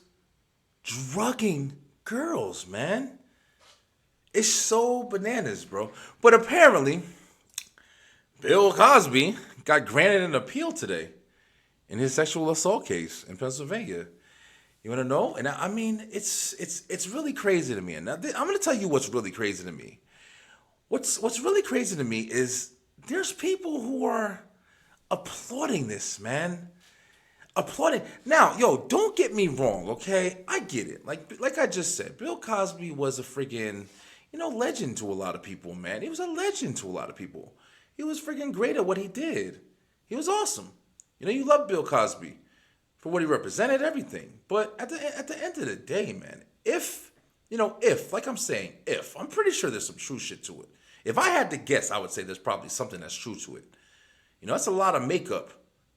drugging girls, man. It's so bananas, bro. But apparently, Bill Cosby got granted an appeal today in his sexual assault case in Pennsylvania. You want to know? And I mean, it's really crazy to me. And now, I'm going to tell you what's really crazy to me. What's really crazy to me is there's people who are applauding this, man. Applauding. Now, don't get me wrong, okay? I get it. Like I just said, Bill Cosby was a friggin', legend to a lot of people, man. He was a legend to a lot of people. He was friggin' great at what he did. He was awesome. You love Bill Cosby for what he represented, everything. But at the end of the day, man, if, like I'm saying, I'm pretty sure there's some true shit to it. If I had to guess, I would say there's probably something that's true to it. That's a lot of makeup.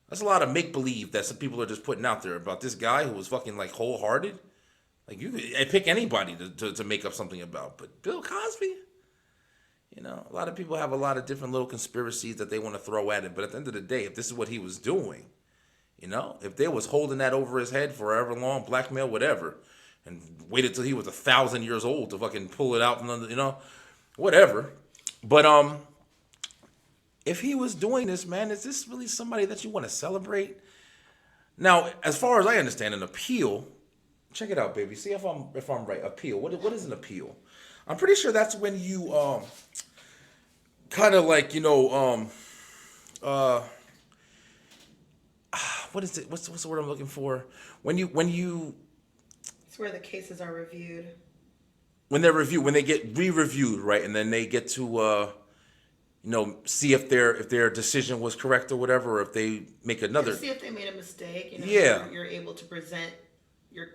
That's a lot of make-believe that some people are just putting out there about this guy who was fucking, like, wholehearted. Like, you could pick anybody to make up something about. But Bill Cosby? A lot of people have a lot of different little conspiracies that they want to throw at it. But at the end of the day, if this is what he was doing, if they was holding that over his head forever long, blackmail, whatever, and waited till he was 1,000 years old to fucking pull it out from under, whatever. But, if he was doing this, man, is this really somebody that you want to celebrate? Now, as far as I understand, an appeal, check it out, baby. See if I'm right. Appeal. What is an appeal? I'm pretty sure that's when you kind of like, what is it? What's the word I'm looking for? When you It's where the cases are reviewed. When they're reviewed, when they get re-reviewed, right? And then they get to see if their decision was correct or whatever, or if they make another. See if they made a mistake. Yeah. You're able to present your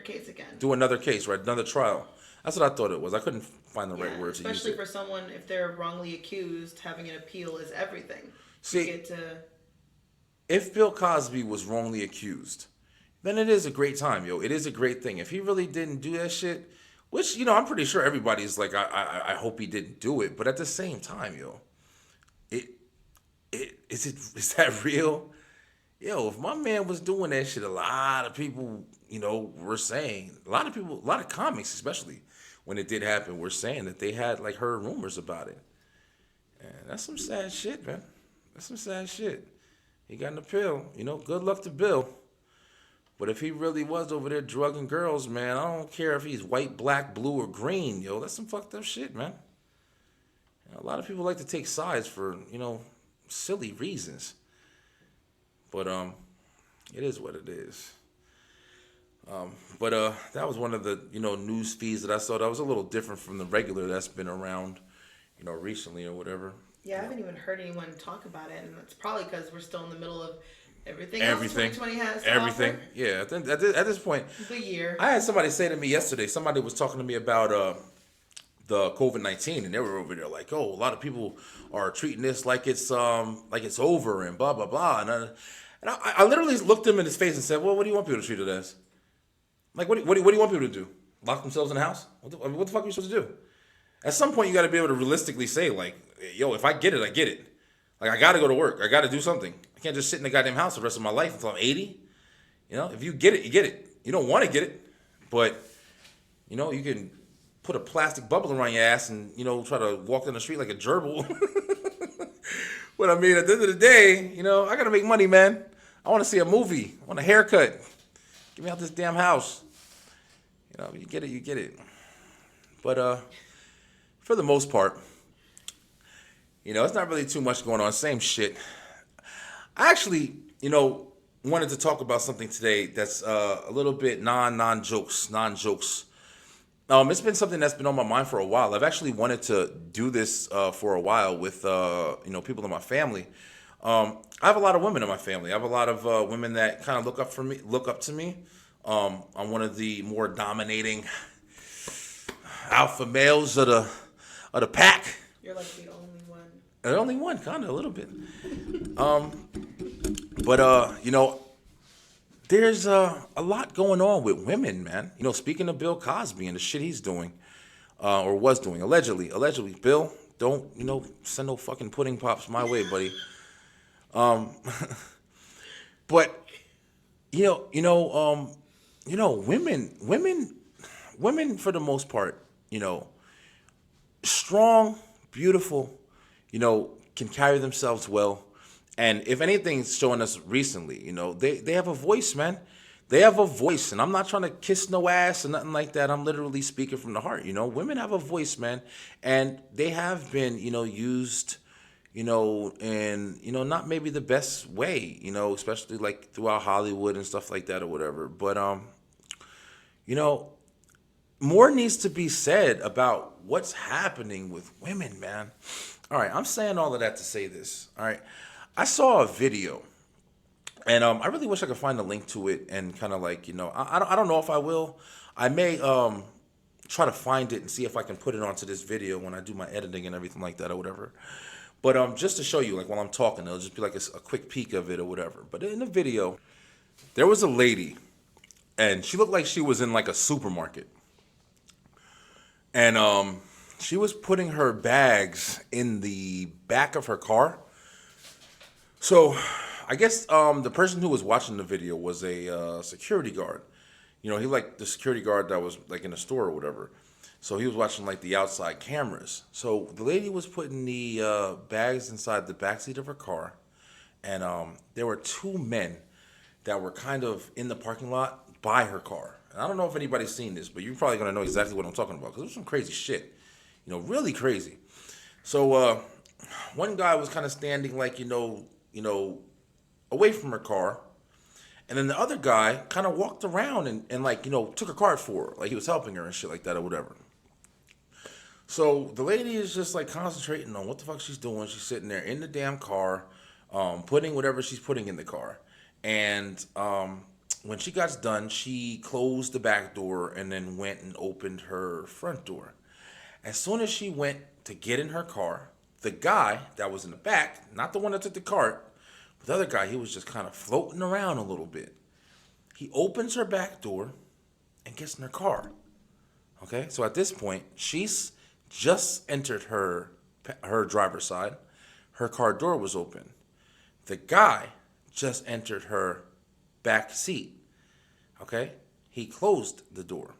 case again. Do another case, right? Another trial. That's what I thought it was. I couldn't find the right word to use. Especially for someone, if they're wrongly accused, having an appeal is everything. See, if Bill Cosby was wrongly accused, then it is a great time, yo. It is a great thing. If he really didn't do that shit, which, I'm pretty sure everybody's like, I hope he didn't do it. But at the same time, yo, is that real? Yo, if my man was doing that shit, a lot of people, were saying, a lot of comics, especially when it did happen, were saying that they had, like, heard rumors about it. And that's some sad shit, man. That's some sad shit. He got an appeal. Good luck to Bill. But if he really was over there drugging girls, man, I don't care if he's white, black, blue, or green, yo. That's some fucked up shit, man. A lot of people like to take sides for, silly reasons. But it is what it is. But that was one of the, news feeds that I saw that was a little different from the regular that's been around, recently or whatever. Yeah, I haven't even heard anyone talk about it, and it's probably because we're still in the middle of everything else 2020 has to everything. offer. Yeah, at this point. The year. I had somebody say to me yesterday, somebody was talking to me about the COVID-19, and they were over there like, oh, a lot of people are treating this like it's over and blah blah blah. And I literally looked him in his face and said, well, what do you want people to treat it as? Like, what do you want people to do? Lock themselves in the house? What the fuck are you supposed to do? At some point, you got to be able to realistically say, like, yo, if I get it, I get it. Like, I got to go to work. I got to do something. I can't just sit in the goddamn house the rest of my life until I'm 80. You know, if you get it, you get it. You don't want to get it, but, you know, you can put a plastic bubble around your ass and, you know, try to walk down the street like a gerbil. But, I mean, at the end of the day, you know, I got to make money, man. I want to see a movie. I want a haircut. Get me out this damn house. You know, you get it, you get it. But, for the most part, you know, it's not really too much going on. Same shit. I actually, you know, wanted to talk about something today that's a little bit non-jokes. It's been something that's been on my mind for a while. I've actually wanted to do this for a while with, you know, people in my family. I have a lot of women in my family. I have a lot of women that kind of look up to me. I'm one of the more dominating alpha males of the pack. You're like the only one. The only one, kind of, a little bit. But you know, there's a lot going on with women, man. You know, speaking of Bill Cosby and the shit he's doing, or was doing, allegedly. Bill, don't, you know, send no fucking pudding pops my way, buddy. But women for the most part, you know, strong, beautiful, you know, can carry themselves well. And if anything's showing us recently, you know, they have a voice, man. They have a voice, and I'm not trying to kiss no ass or nothing like that. I'm literally speaking from the heart, you know. Women have a voice, man, and they have been, you know, used, you know, in, you know, not maybe the best way, you know, especially like throughout Hollywood and stuff like that or whatever. But, you know, more needs to be said about what's happening with women, man. All right, I'm saying all of that to say this. All right, I saw a video, and I really wish I could find a link to it and kind of like, you know, I don't know if I will. I may try to find it and see if I can put it onto this video when I do my editing and everything like that or whatever. But just to show you, like, while I'm talking, it'll just be like a quick peek of it or whatever. But in the video, there was a lady, and she looked like she was in like a supermarket. And she was putting her bags in the back of her car. So I guess the person who was watching the video was a security guard. You know, he like the security guard that was like in the store or whatever. So he was watching like the outside cameras. So the lady was putting the bags inside the backseat of her car. And there were two men that were kind of in the parking lot by her car. And I don't know if anybody's seen this, but you're probably going to know exactly what I'm talking about, because it was some crazy shit. You know, really crazy. So one guy was kind of standing like, you know, away from her car. And then the other guy kind of walked around and like, you know, took her card for her. Like he was helping her and shit like that or whatever. So the lady is just like concentrating on what the fuck she's doing. She's sitting there in the damn car, putting whatever she's putting in the car. And when she got done, she closed the back door and then went and opened her front door. As soon as she went to get in her car, the guy that was in the back, not the one that took the cart, but the other guy, he was just kind of floating around a little bit. He opens her back door and gets in her car. Okay, so at this point, she's just entered her driver's side. Her car door was open. The guy just entered her back seat. Okay, he closed the door.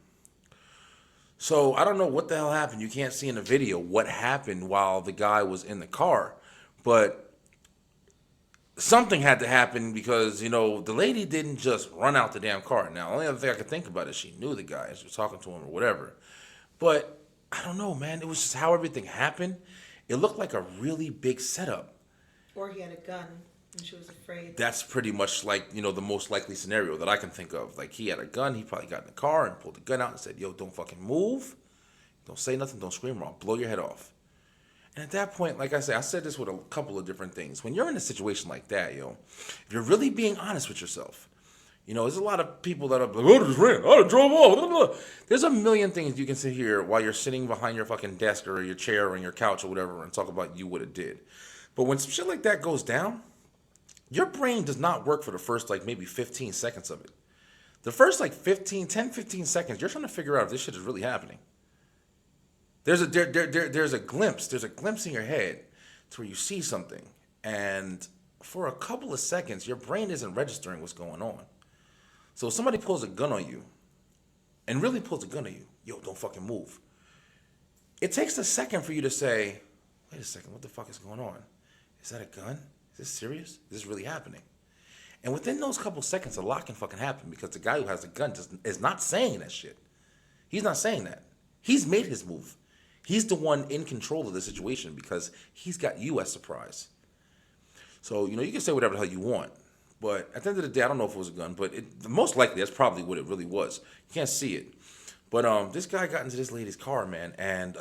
So I don't know what the hell happened. You can't see in the video what happened while the guy was in the car, but something had to happen because, you know, the lady didn't just run out the damn car. Now, the only other thing I could think about is she knew the guy. She was talking to him or whatever. But I don't know, man. It was just how everything happened. It looked like a really big setup. Or he had a gun and she was afraid. That's pretty much like, you know, the most likely scenario that I can think of. Like, he had a gun. He probably got in the car and pulled the gun out and said, yo, don't fucking move. Don't say nothing. Don't scream or I'll blow your head off. And at that point, like I said this with a couple of different things. When you're in a situation like that, yo, if you're really being honest with yourself, You know, there's a lot of people that are like, oh, I just ran, I drove off. Blah, blah. There's a million things you can sit here while you're sitting behind your fucking desk or your chair or your couch or whatever and talk about you would have did. But when some shit like that goes down, your brain does not work for the first like maybe 15 seconds of it. The first like 15 seconds, you're trying to figure out if this shit is really happening. There's a glimpse in your head to where you see something, and for a couple of seconds, your brain isn't registering what's going on. So if somebody pulls a gun on you, and really pulls a gun on you, yo, don't fucking move. It takes a second for you to say, wait a second, what the fuck is going on? Is that a gun? Is this serious? Is this really happening? And within those couple seconds, a lot can fucking happen because the guy who has the gun is not saying that shit. He's not saying that. He's made his move. He's the one in control of the situation because he's got you as surprise. So, you know, you can say whatever the hell you want. But at the end of the day, I don't know if it was a gun, but most likely that's probably what it really was. You can't see it. But this guy got into this lady's car, man, and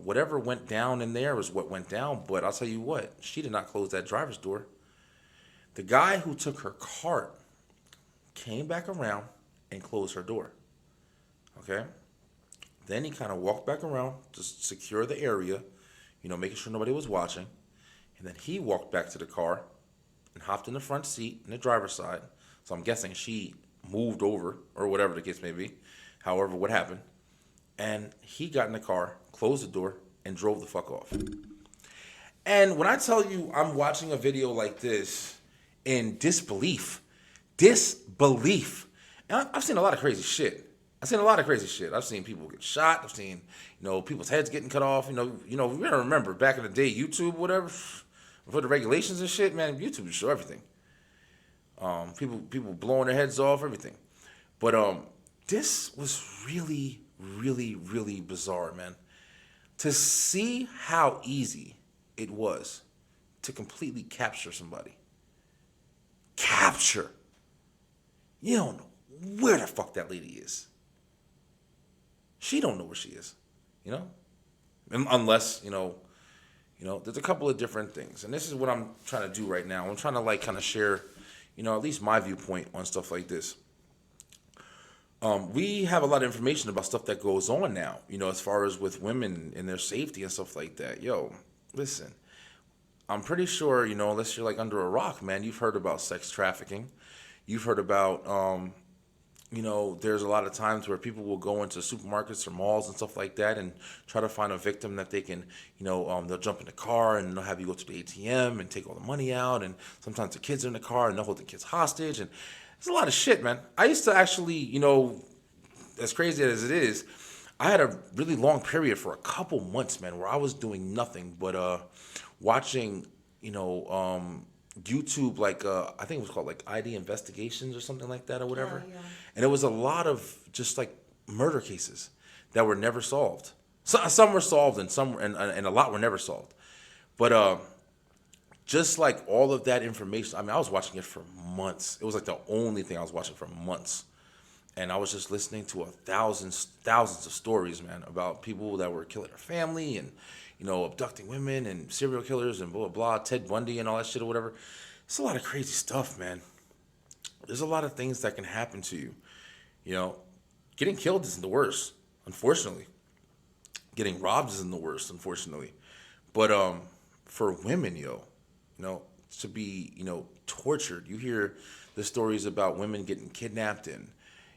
whatever went down in there was what went down. But I'll tell you what, she did not close that driver's door. The guy who took her cart came back around and closed her door. Okay? Then he kind of walked back around to secure the area, you know, making sure nobody was watching. And then he walked back to the car and hopped in the front seat in the driver's side. So I'm guessing she moved over or whatever the case may be, however what happened. And he got in the car, closed the door, and drove the fuck off. And when I tell you I'm watching a video like this in disbelief. And I've seen a lot of crazy shit. I've seen people get shot. I've seen, you know, people's heads getting cut off. You know, we gotta remember back in the day, YouTube, whatever, before the regulations and shit, man, YouTube would show everything. People blowing their heads off, everything. But this was really, really, really bizarre, man. To see how easy it was to completely capture somebody. Capture. You don't know where the fuck that lady is. She don't know where she is, you know? Unless, you know, there's a couple of different things. And this is what I'm trying to do right now. I'm trying to like kind of share, you know, at least my viewpoint on stuff like this. We have a lot of information about stuff that goes on now, you know, as far as with women and their safety and stuff like that. Yo, listen, I'm pretty sure, you know, unless you're like under a rock, man, you've heard about sex trafficking. You've heard about, you know, there's a lot of times where people will go into supermarkets or malls and stuff like that and try to find a victim that they can, you know, they'll jump in the car and they'll have you go to the ATM and take all the money out. And sometimes the kids are in the car and they'll hold the kids hostage. And there's a lot of shit, man. I used to actually, you know, as crazy as it is, I had a really long period for a couple months, man, where I was doing nothing but watching, you know, YouTube, like I think it was called like ID Investigations or something like that or whatever. Yeah. And it was a lot of just like murder cases that were never solved. Some were solved and and a lot were never solved. But just like all of that information, I mean, I was watching it for months. It was like the only thing I was watching for months. And I was just listening to thousands of stories, man, about people that were killing their family and, you know, abducting women and serial killers and blah, blah, blah, Ted Bundy and all that shit or whatever. It's a lot of crazy stuff, man. There's a lot of things that can happen to you. You know, getting killed isn't the worst, unfortunately. Getting robbed isn't the worst, unfortunately. But for women, you know, to be, you know, tortured. You hear the stories about women getting kidnapped and,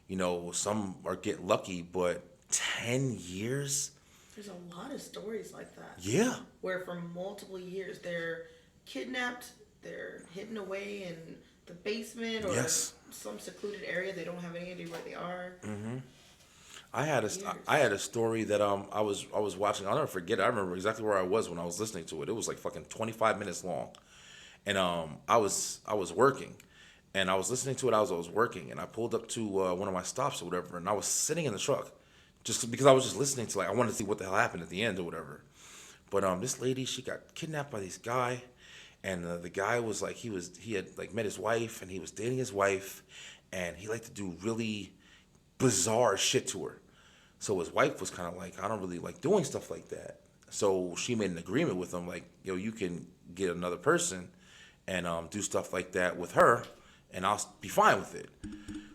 you know, some are get lucky, but 10 years? There's a lot of stories like that. Yeah. Where for multiple years they're kidnapped, they're hidden away in the basement or some secluded area. They don't have any idea where they are. Mm-hmm. I had a story that I was watching. I'll never forget it. I remember exactly where I was when I was listening to it. It was like fucking 25 minutes long, and I was working, and I was listening to it as I was working, and I pulled up to one of my stops or whatever, and I was sitting in the truck, just because I was just listening to, like, I wanted to see what the hell happened at the end or whatever. But this lady, she got kidnapped by this guy, and the guy was like, he had like met his wife, and he was dating his wife, and he liked to do really bizarre shit to her. So his wife was kind of like, I don't really like doing stuff like that. So she made an agreement with him, like, yo, you can get another person and do stuff like that with her, and I'll be fine with it.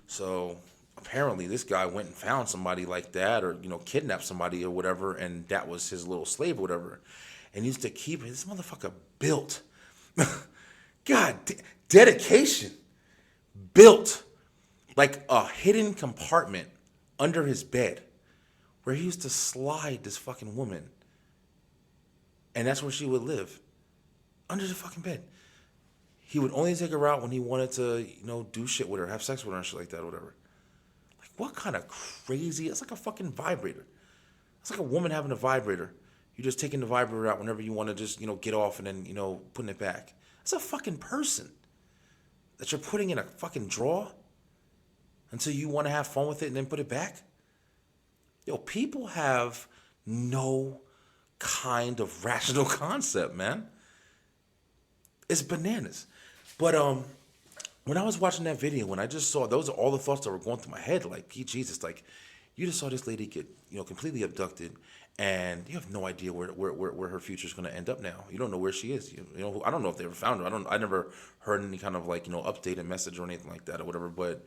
So apparently this guy went and found somebody like that, or, you know, kidnapped somebody or whatever, and that was his little slave or whatever. And he used to keep it. This motherfucker built. God, dedication. Built like a hidden compartment under his bed where he used to slide this fucking woman. And that's where she would live. Under the fucking bed. He would only take her out when he wanted to, you know, do shit with her, have sex with her and shit like that or whatever. Like, what kind of crazy... It's like a fucking vibrator. It's like a woman having a vibrator. You're just taking the vibrator out whenever you want to just, you know, get off and then, you know, putting it back. It's a fucking person that you're putting in a fucking drawer until you want to have fun with it and then put it back. Yo, people have no kind of rational concept, man. It's bananas. But when I was watching that video, when I just saw, those are all the thoughts that were going through my head. Like, Jesus, like, you just saw this lady get, you know, completely abducted, and you have no idea where her future is going to end up now. You don't know where she is. You know, I don't know if they ever found her. I never heard any kind of, like, you know, updated message or anything like that or whatever. But,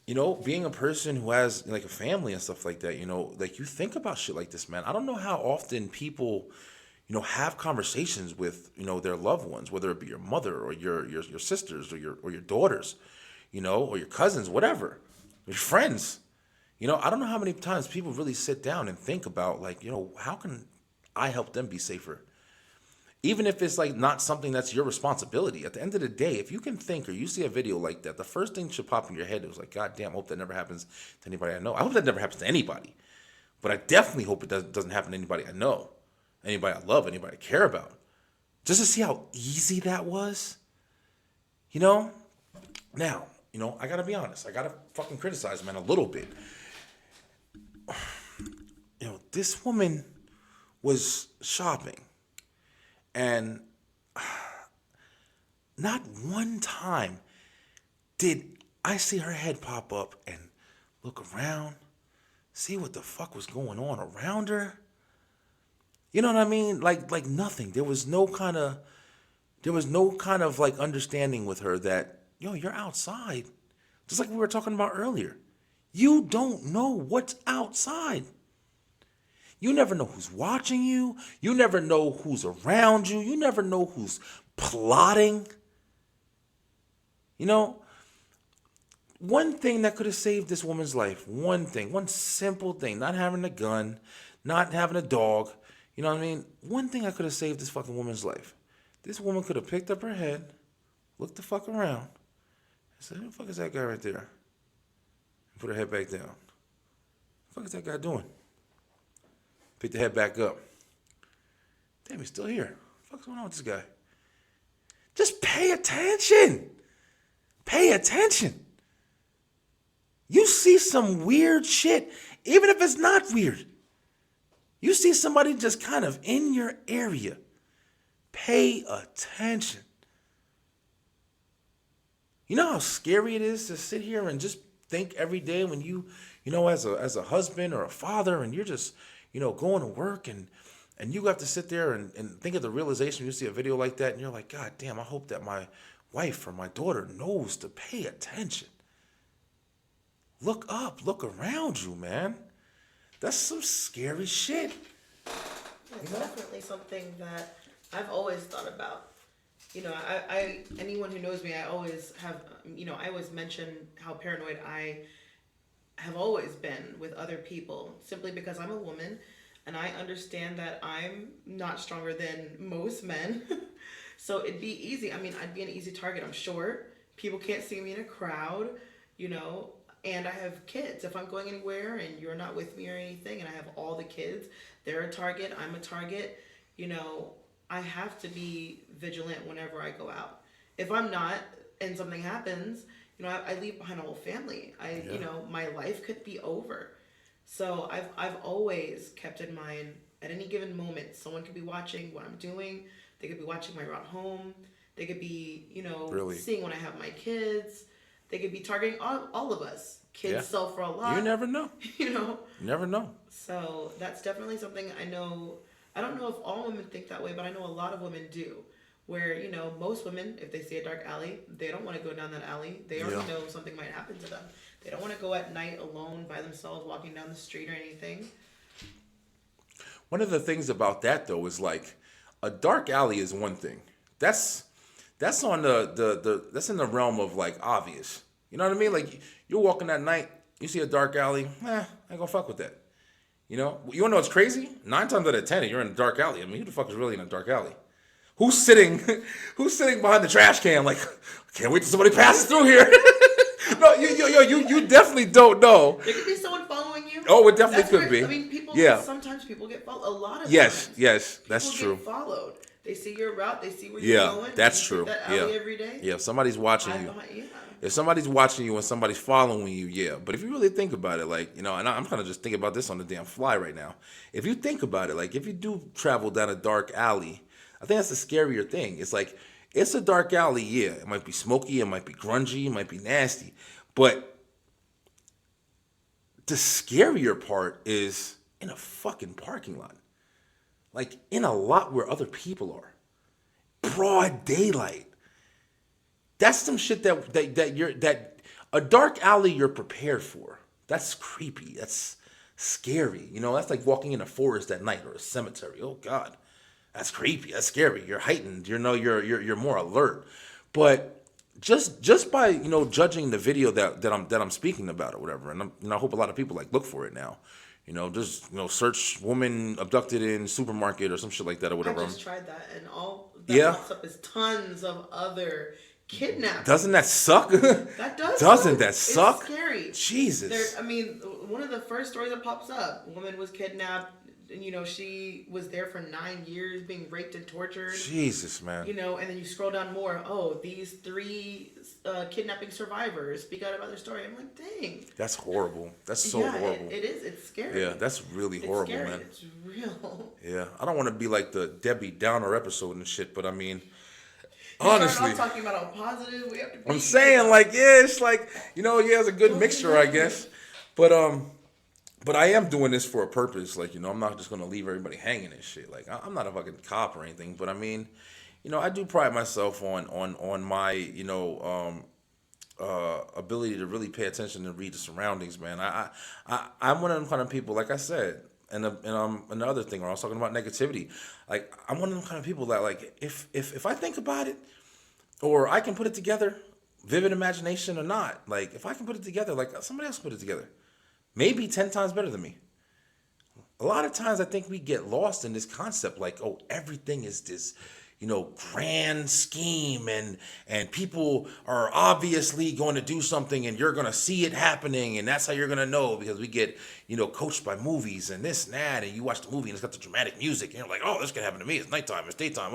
you know, being a person who has, like, a family and stuff like that, you know, like, you think about shit like this, man. I don't know how often people, you know, have conversations with, you know, their loved ones, whether it be your mother or your sisters or your daughters, you know, or your cousins, whatever, your friends. You know, I don't know how many times people really sit down and think about, like, you know, how can I help them be safer? Even if it's, like, not something that's your responsibility. At the end of the day, if you can think or you see a video like that, the first thing should pop in your head is like, God damn, I hope that never happens to anybody I know. I hope that never happens to anybody. But I definitely hope it doesn't happen to anybody I know, anybody I love, anybody I care about. Just to see how easy that was, you know? Now, you know, I got to be honest. I got to fucking criticize, man, a little bit. You know, this woman was shopping, and not one time did I see her head pop up and look around, see what the fuck was going on around her. You know what I mean? Like nothing. There was no kind of like understanding with her that, yo, you're outside. Just like we were talking about earlier. You don't know what's outside. You never know who's watching you. You never know who's around you. You never know who's plotting. You know, one thing that could have saved this woman's life, one thing, one simple thing, not having a gun, not having a dog, you know what I mean? One thing that could have saved this fucking woman's life. This woman could have picked up her head, looked the fuck around, and said, who the fuck is that guy right there? Put her head back down. What the fuck is that guy doing? Pick the head back up. Damn, he's still here. What the fuck's going on with this guy? Just pay attention. Pay attention. You see some weird shit, even if it's not weird. You see somebody just kind of in your area. Pay attention. You know how scary it is to sit here and just think every day when you know, as a husband or a father, and you're just, you know, going to work and you have to sit there and think of the realization when you see a video like that and you're like, God damn, I hope that my wife or my daughter knows to pay attention. Look up, look around you, man. That's some scary shit. It's definitely something that I've always thought about. You know, I anyone who knows me, I always have, you know, I always mention how paranoid I have always been with other people, simply because I'm a woman and I understand that I'm not stronger than most men. So it'd be easy. I mean, I'd be an easy target. I'm short. People can't see me in a crowd, you know, and I have kids. If I'm going anywhere and you're not with me or anything, and I have all the kids, they're a target, I'm a target, you know, I have to be vigilant whenever I go out. If I'm not and something happens, you know, I leave behind a whole family. You know, my life could be over. So I've always kept in mind, at any given moment, someone could be watching what I'm doing. They could be watching my route home. They could be, you know, seeing when I have my kids. They could be targeting all of us. Kids sell for a lot. You never know. You know. You never know. So that's definitely something I know. I don't know if all women think that way, but I know a lot of women do. where, you know, most women, if they see a dark alley, they don't want to go down that alley. They already know something might happen to them. They don't want to go at night alone by themselves walking down the street or anything. One of the things about that though is like a dark alley is one thing. That's on that's in the realm of like obvious. You know what I mean? Like you're walking that night, you see a dark alley, I ain't gonna fuck with that. You know wanna know what's crazy? 9 times out of 10, you're in a dark alley. I mean, who the fuck is really in a dark alley? Who's sitting behind the trash can like, can't wait till somebody passes through here. No, you definitely don't know. There could be someone following you. Oh, it definitely could be. I mean, people. Sometimes people get followed. A lot of yes, times. That's people true. Get followed. They see your route. They see where you're going. That's true. That alley every day. Yeah, if somebody's watching you. If somebody's watching you and somebody's following you, yeah. But if you really think about it, like, you know, and I'm kind of just thinking about this on the damn fly right now. If you think about it, like, if you do travel down a dark alley, I think that's the scarier thing. It's like, it's a dark alley, yeah. It might be smoky, it might be grungy, it might be nasty. But the scarier part is in a fucking parking lot. Like, in a lot where other people are. Broad daylight. That's some shit that a dark alley you're prepared for. That's creepy. That's scary. You know, that's like walking in a forest at night or a cemetery. Oh God, that's creepy. That's scary. You're heightened. You know, you're more alert. But just by, you know, judging the video that I'm speaking about or whatever, and I hope a lot of people like look for it now. You know, just, you know, search woman abducted in supermarket or some shit like that or whatever. I just tried that, and all that pops up is tons of other kidnapped. Doesn't that suck? That does. Doesn't that suck? It's scary. Jesus. I mean, one of the first stories that pops up, a woman was kidnapped. And, you know, she was there for 9 years being raped and tortured. Jesus, man. You know, and then you scroll down more. Oh, these 3 kidnapping survivors speak out about their story. I'm like, dang. That's horrible. That's so horrible. It is. It's scary. Yeah, that's really horrible, scary. man. It's real. Yeah, I don't want to be like the Debbie Downer episode and shit, but I mean, honestly, I'm talking about how positive we have to be. I'm saying, like, yeah, it's like, you know, yeah, it's a good mixture, I guess. But I am doing this for a purpose. Like, you know, I'm not just going to leave everybody hanging and shit. Like, I'm not a fucking cop or anything. But, I mean, you know, I do pride myself on my, you know, ability to really pay attention and read the surroundings, man. I'm one of them kind of people, like I said, and another thing where I was talking about negativity. Like, I'm one of them kind of people that, like, if I think about it, or I can put it together, vivid imagination or not, like, if I can put it together, like, somebody else put it together. Maybe 10 times better than me. A lot of times I think we get lost in this concept like, oh, everything is this, you know, grand scheme and people are obviously going to do something and you're going to see it happening and that's how you're going to know because we get, you know, coached by movies and this and that and you watch the movie and it's got the dramatic music and you're like, oh, this can happen to me. It's nighttime. It's daytime.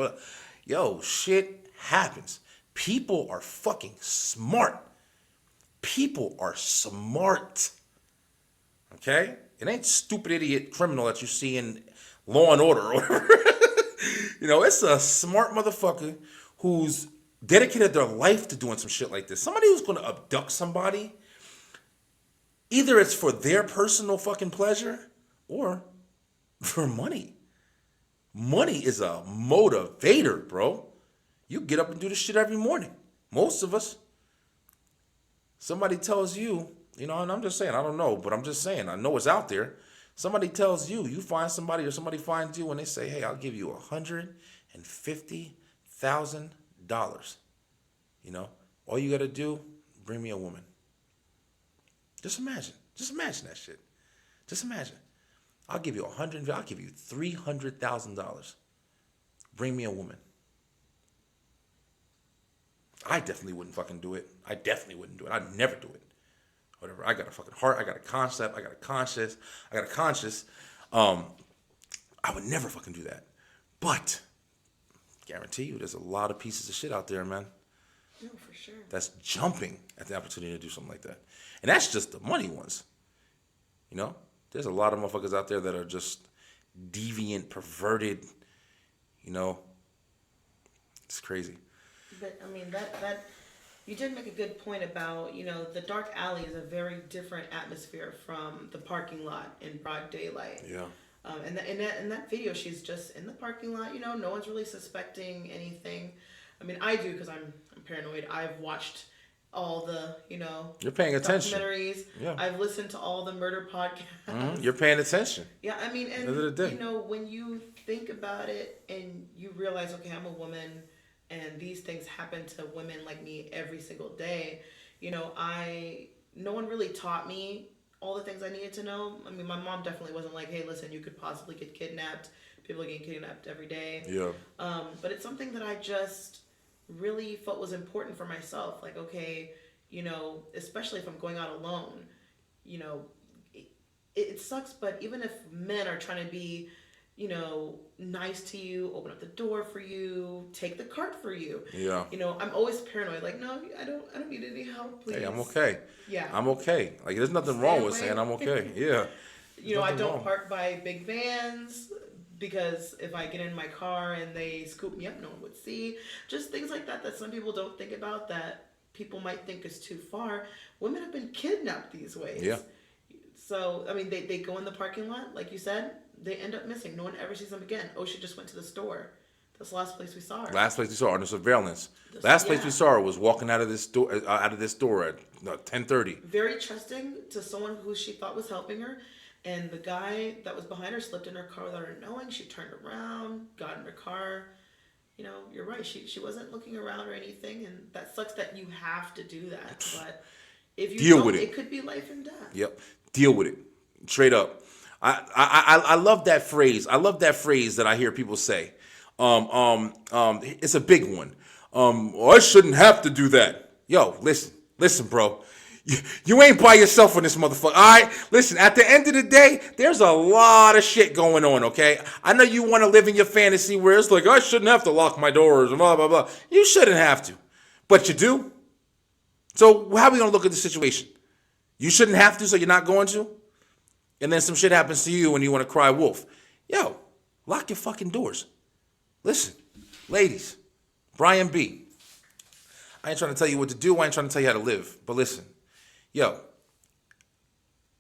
Yo, shit happens. People are fucking smart. People are smart. Okay? It ain't stupid idiot criminal that you see in Law and Order or whatever. You know, it's a smart motherfucker who's dedicated their life to doing some shit like this. Somebody who's going to abduct somebody, either it's for their personal fucking pleasure or for money. Money is a motivator, bro. You get up and do this shit every morning. Most of us. Somebody tells you, you know, and I'm just saying, I don't know, but I'm just saying, I know it's out there. Somebody tells you, you find somebody or somebody finds you and they say, hey, I'll give you $150,000. You know, all you got to do, bring me a woman. Just imagine that shit. Just imagine. I'll give you $300,000. Bring me a woman. I definitely wouldn't fucking do it. I'd never do it. Whatever. I got a fucking heart. I got a concept. I got a conscience. I would never fucking do that. But guarantee you, there's a lot of pieces of shit out there, man. No, for sure. That's jumping at the opportunity to do something like that. And that's just the money ones. You know? There's a lot of motherfuckers out there that are just deviant, perverted. You know? It's crazy. But, I mean, that you did make a good point about, you know, the dark alley is a very different atmosphere from the parking lot in broad daylight. Yeah. In that video, she's just in the parking lot. You know, no one's really suspecting anything. I mean, I do because I'm paranoid. I've watched all the, you're paying attention. Documentaries. Yeah. I've listened to all the murder podcasts. Mm-hmm. You're paying attention. Yeah, I mean, and when you think about it and you realize, okay, I'm a woman, and these things happen to women like me every single day. No one really taught me all the things I needed to know. I mean, my mom definitely wasn't like, hey, listen, you could possibly get kidnapped. People are getting kidnapped every day. Yeah. But it's something that I just really felt was important for myself. Like, okay, especially if I'm going out alone, it sucks, but even if men are trying to be, nice to you, open up the door for you, take the cart for you. Yeah. I'm always paranoid. Like, no, I don't need any help, please. Hey, I'm okay. Yeah. I'm okay. Like, there's nothing wrong with saying I'm okay. Yeah. I don't park by big vans because if I get in my car and they scoop me up, no one would see. Just things like that some people don't think about, that people might think is too far. Women have been kidnapped these ways. Yeah. So, I mean, they go in the parking lot, like you said, they end up missing. No one ever sees them again. Oh, she just went to the store. That's the last place we saw her. Last place we saw her under surveillance. Last place we saw her was walking out of this store at 10:30. Very trusting to someone who she thought was helping her. And the guy that was behind her slipped in her car without her knowing. She turned around, got in her car. You're right. She wasn't looking around or anything. And that sucks that you have to do that. But if you deal with it could be life and death. Yep. Deal with it. Straight up. I love that phrase. I love that phrase that I hear people say. It's a big one. I shouldn't have to do that. Yo, listen, bro. You ain't by yourself on this motherfucker. All right? Listen, at the end of the day, there's a lot of shit going on, okay? I know you want to live in your fantasy where it's like, I shouldn't have to lock my doors and blah, blah, blah. You shouldn't have to. But you do. So how are we going to look at the situation? You shouldn't have to, so you're not going to? And then some shit happens to you and you want to cry wolf. Yo, lock your fucking doors. Listen, ladies, Brian B. I ain't trying to tell you what to do. I ain't trying to tell you how to live. But listen. Yo,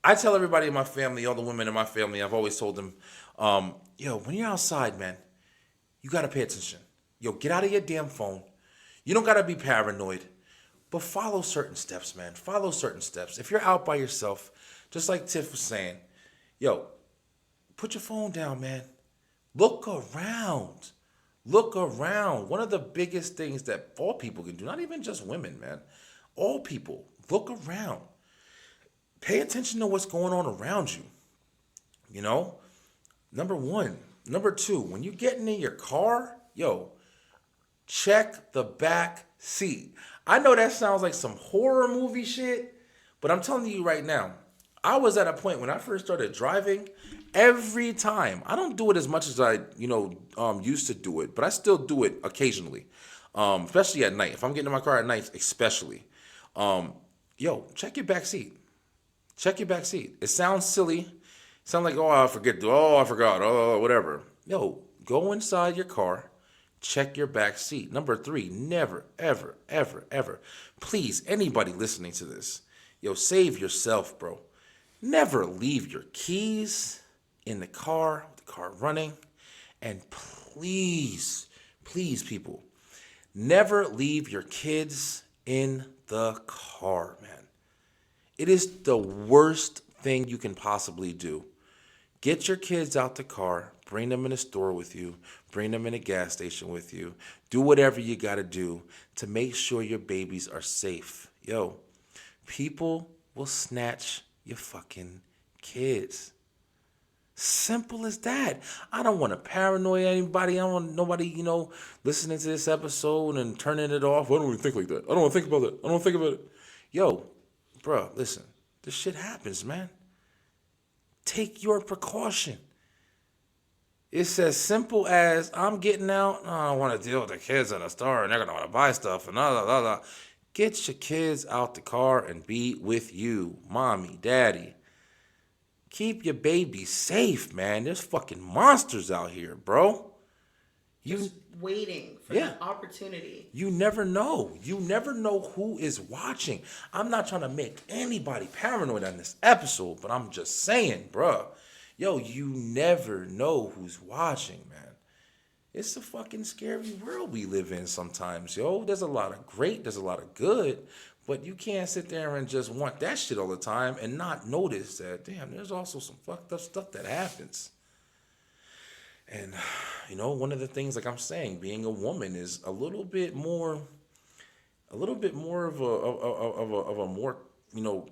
I tell everybody in my family, all the women in my family, I've always told them, when you're outside, man, you got to pay attention. Yo, get out of your damn phone. You don't got to be paranoid, but follow certain steps, man. Follow certain steps. If you're out by yourself, just like Tiff was saying, yo, put your phone down, man. Look around. Look around. One of the biggest things that all people can do, not even just women, man, all people, look around. Pay attention to what's going on around you. Number one. Number two, when you're getting in your car, yo, check the back seat. I know that sounds like some horror movie shit, but I'm telling you right now, I was at a point when I first started driving, every time, I don't do it as much as I, used to do it, but I still do it occasionally, especially at night. If I'm getting in my car at night, especially. Yo, check your back seat. Check your back seat. It sounds silly. Sound like, I forgot, whatever. Yo, go inside your car. Check your back seat. Number three, never, ever, ever, ever. Please, anybody listening to this, yo, save yourself, bro. Never leave your keys in the car, with the car running. And please, people, never leave your kids in the car, man. It is the worst thing you can possibly do. Get your kids out the car, bring them in a store with you, bring them in a gas station with you. Do whatever you got to do to make sure your babies are safe. Yo, people will snatch your fucking kids. Simple as that. I don't want to paranoid anybody. I don't want nobody, listening to this episode and turning it off. I don't even think like that. I don't want to think about that. I don't want to think about it. Yo, bro, listen. This shit happens, man. Take your precaution. It's as simple as I'm getting out. I don't want to deal with the kids in the store and they're going to want to buy stuff and blah, blah, blah. Get your kids out the car and be with you, mommy, daddy. Keep your baby safe, man. There's fucking monsters out here, bro. Just waiting for that opportunity. You never know. You never know who is watching. I'm not trying to make anybody paranoid on this episode, but I'm just saying, bro. yo, you never know who's watching, man. It's a fucking scary world we live in sometimes, yo. There's a lot of great, there's a lot of good, but you can't sit there and just want that shit all the time and not notice that, damn, there's also some fucked up stuff that happens. And, one of the things, like I'm saying, being a woman is a little bit more of a more,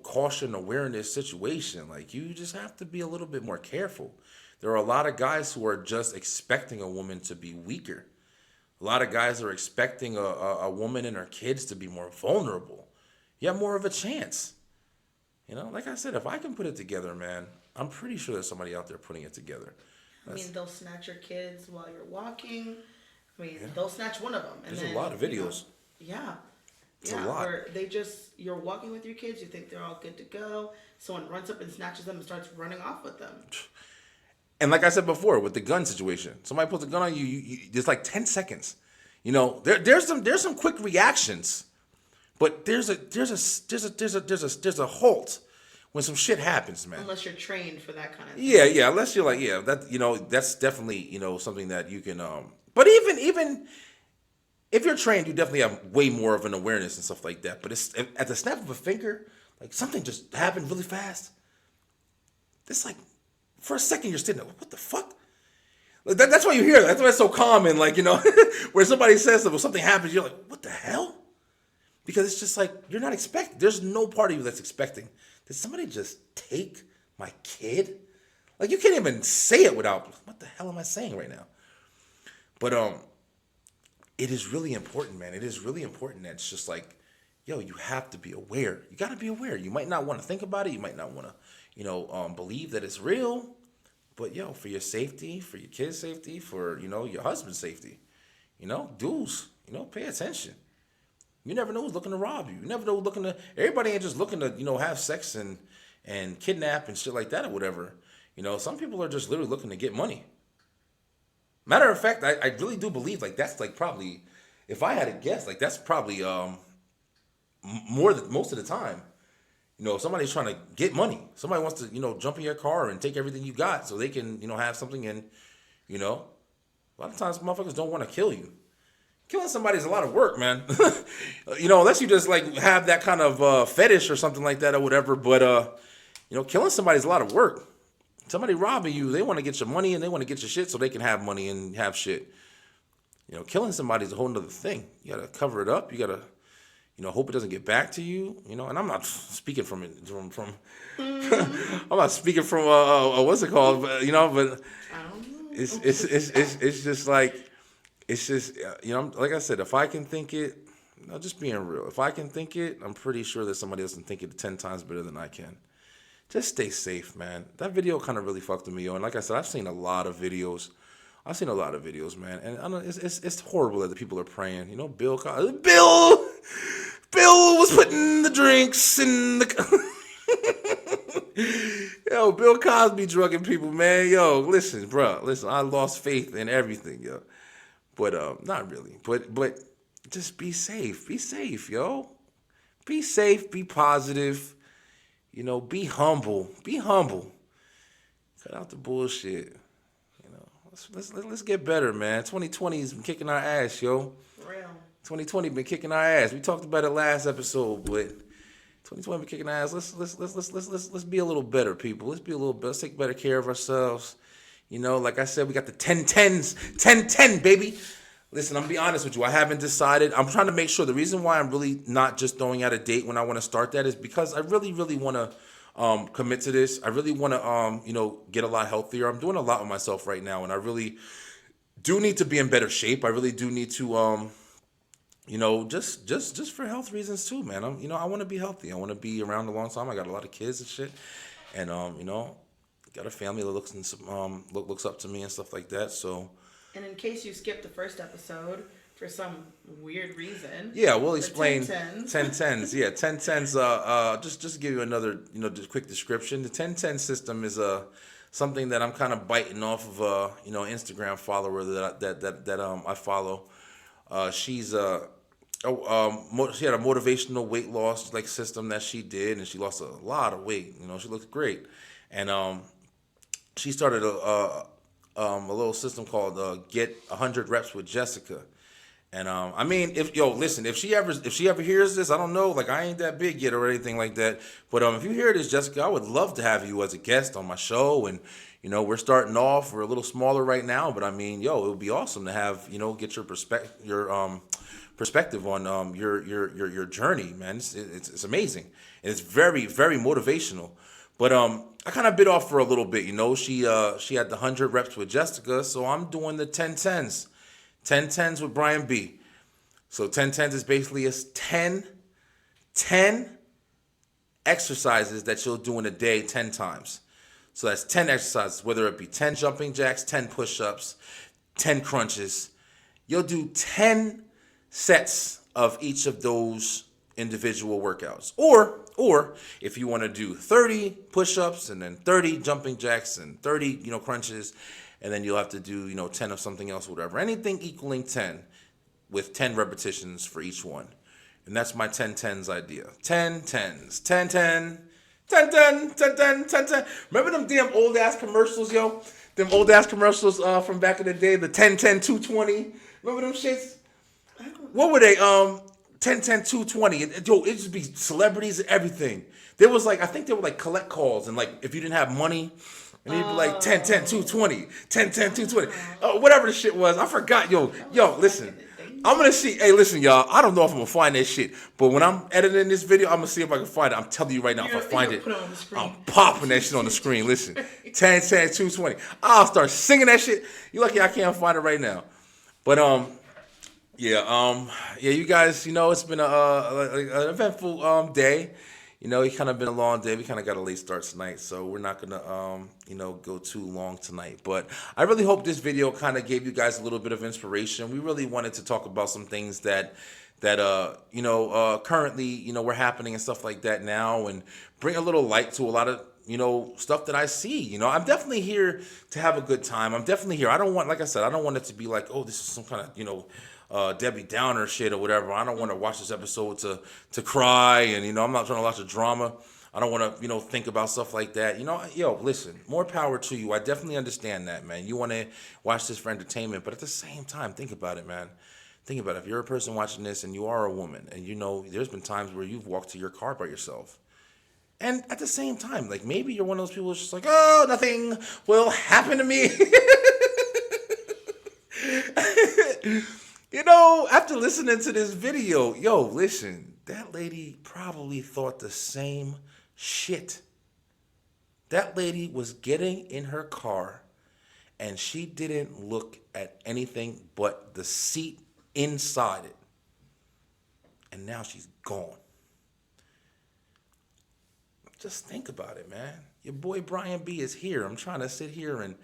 caution awareness situation. Like, you just have to be a little bit more careful. There are a lot of guys who are just expecting a woman to be weaker. A lot of guys are expecting a woman and her kids to be more vulnerable. You have more of a chance. Like I said, if I can put it together, man, I'm pretty sure there's somebody out there putting it together. They'll snatch your kids while you're walking. They'll snatch one of them. And there's a lot of videos. It's a lot. Where you're walking with your kids, you think they're all good to go. Someone runs up and snatches them and starts running off with them. And like I said before, with the gun situation, somebody puts a gun on you, there's like 10 seconds. There's some quick reactions, but there's a halt when some shit happens, man. Unless you're trained for that kind of thing. Yeah. Unless you're like, that's definitely, something that you can, but even if you're trained, you definitely have way more of an awareness and stuff like that. But it's at the snap of a finger, like something just happened really fast. It's like, for a second, you're sitting there, what the fuck? Like that's why you hear that. That's why it's so common, like, where somebody says something happens, you're like, what the hell? Because it's just like, you're not expecting. There's no part of you that's expecting. Did somebody just take my kid? Like, you can't even say it without, what the hell am I saying right now? But it is really important, man. It is really important that it's just like, yo, you have to be aware. You got to be aware. You might not want to think about it. You might not want to, believe that it's real. But, yo, for your safety, for your kids' safety, for, your husband's safety, dudes, pay attention. You never know who's looking to rob you. You never know who's looking to, everybody ain't just looking to, have sex and kidnap and shit like that or whatever. Some people are just literally looking to get money. Matter of fact, I really do believe, like, that's, like, probably, if I had to guess, like, that's probably most of the time. Somebody's trying to get money. Somebody wants to, jump in your car and take everything you got so they can, have something. And, a lot of times motherfuckers don't want to kill you. Killing somebody is a lot of work, man. Unless you just, like, have that kind of fetish or something like that or whatever. But, killing somebody is a lot of work. Somebody robbing you, they want to get your money and they want to get your shit so they can have money and have shit. Killing somebody is a whole nother thing. You got to cover it up. You got to, hope it doesn't get back to you. And I'm not speaking from I'm not speaking from what's it called? But, but it's just like, it's just, like I said, if I can think it, just being real. If I can think it, I'm pretty sure that somebody else can think it 10 times better than I can. Just stay safe, man. That video kind of really fucked with me, yo. And like I said, I've seen a lot of videos. Man. And I know it's horrible that the people are praying. Bill was putting the drinks in the... Yo, Bill Cosby drugging people, man. Yo, listen, I lost faith in everything, yo. But not really. But just be safe. Be safe, yo. Be safe. Be positive. Be humble. Be humble. Cut out the bullshit. Let's get better, man. 2020's been kicking our ass, yo. For real. 2020 been kicking our ass. We talked about it last episode, but 2020 been kicking our ass. Let's be a little better, people. Let's be a little better. Let's take better care of ourselves. Like I said, we got the 10-10, baby. Listen, I'm gonna be honest with you. I haven't decided. I'm trying to make sure. The reason why I'm really not just throwing out a date when I want to start that is because I really, really want to commit to this. I really want to, get a lot healthier. I'm doing a lot with myself right now, and I really do need to be in better shape. I really do need to, just for health reasons too, man. I want to be healthy. I want to be around a long time. I got a lot of kids and shit, and got a family that looks up to me and stuff like that. So. And in case you skipped the first episode for some weird reason. Yeah, we'll explain 10-10s. Yeah, 10-10s. Just to give you another, just quick description. The 10-10 system is something that I'm kind of biting off of Instagram follower that I follow. She had a motivational weight loss system that she did, and she lost a lot of weight. She looks great, and she started a little system called Get 100 Reps with Jessica. And I mean, if she ever hears this, I don't know, like I ain't that big yet or anything like that. But if you hear this, Jessica, I would love to have you as a guest on my show. And we're starting off, we're a little smaller right now, but I mean, it would be awesome to have get your perspective on your journey, man. It's amazing, and it's very, very motivational. But I kind of bit off for a little bit, She had the 100 reps with Jessica, so I'm doing the 10-10s. 10-10s with Brian B. So 10-10s is basically 10 exercises that you'll do in a day 10 times. So that's 10 exercises, whether it be 10 jumping jacks, 10 push-ups, 10 crunches. You'll do 10 sets of each of those individual workouts. Or if you want to do 30 push-ups and then 30 jumping jacks and 30, crunches, and then you'll have to do, 10 of something else, whatever. Anything equaling 10 with 10 repetitions for each one. And that's my 10-10s idea. 10-10s. 10-10. 10-10. 10-10. 10-10. Remember them damn old-ass commercials, yo? Them old-ass commercials from back in the day, the 10-10, 220. Remember them shits? What were they? 10-10, 220. It just be celebrities and everything. There was I think they were collect calls, and if you didn't have money, and he'd be like 10-10, 220, 10-10, 220. Whatever the shit was. I forgot. Yo, listen. I'm going to see. Hey, listen, y'all. I don't know if I'm going to find that shit. But when I'm editing this video, I'm going to see if I can find it. I'm telling you right now, if I find it, I'm popping that shit on the screen. Listen. 10-10, 220. I'll start singing that shit. You lucky I can't find it right now. But, yeah, you guys, it's been an eventful day. It kind of been a long day. We kind of got a late start tonight, so we're not gonna, go too long tonight. But I really hope this video kind of gave you guys a little bit of inspiration. We really wanted to talk about some things that currently, were happening and stuff like that now, and bring a little light to a lot of stuff that I see. I'm definitely here to have a good time. I'm definitely here. I don't want, like I said, I don't want it to be like, oh, this is some kind of, Debbie Downer shit or whatever. I don't want to watch this episode to cry, and I'm not trying to watch a drama. I don't want to think about stuff like that. Listen, more power to you. I definitely understand that, man. You want to watch this for entertainment, but at the same time, think about it, man. Think about it. If you're a person watching this and you are a woman, and there's been times where you've walked to your car by yourself. And at the same time, maybe you're one of those people who's just like, oh, nothing will happen to me. After listening to this video, listen, that lady probably thought the same shit. That lady was getting in her car and she didn't look at anything but the seat inside it. And now she's gone. Just think about it, man. Your boy Brian B is here. I'm trying to sit here and,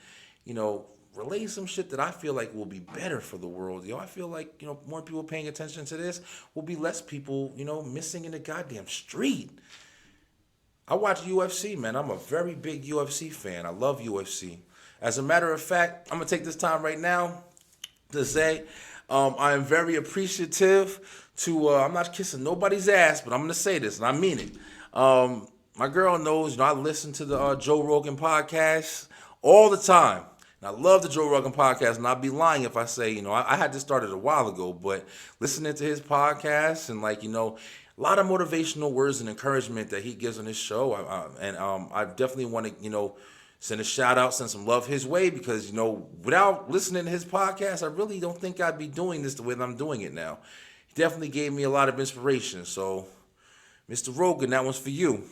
relay some shit that I feel like will be better for the world. I feel like, more people paying attention to this will be less people, missing in the goddamn street. I watch UFC, man. I'm a very big UFC fan. I love UFC. As a matter of fact, I'm going to take this time right now to say I am very appreciative to, I'm not kissing nobody's ass, but I'm going to say this, and I mean it. My girl knows, I listen to the Joe Rogan podcast all the time. And I love the Joe Rogan podcast, and I'd be lying if I say, I had this started a while ago, but listening to his podcast and a lot of motivational words and encouragement that he gives on his show. I definitely want to, send a shout out, send some love his way, because, without listening to his podcast, I really don't think I'd be doing this the way that I'm doing it now. He definitely gave me a lot of inspiration. So, Mr. Rogan, that one's for you.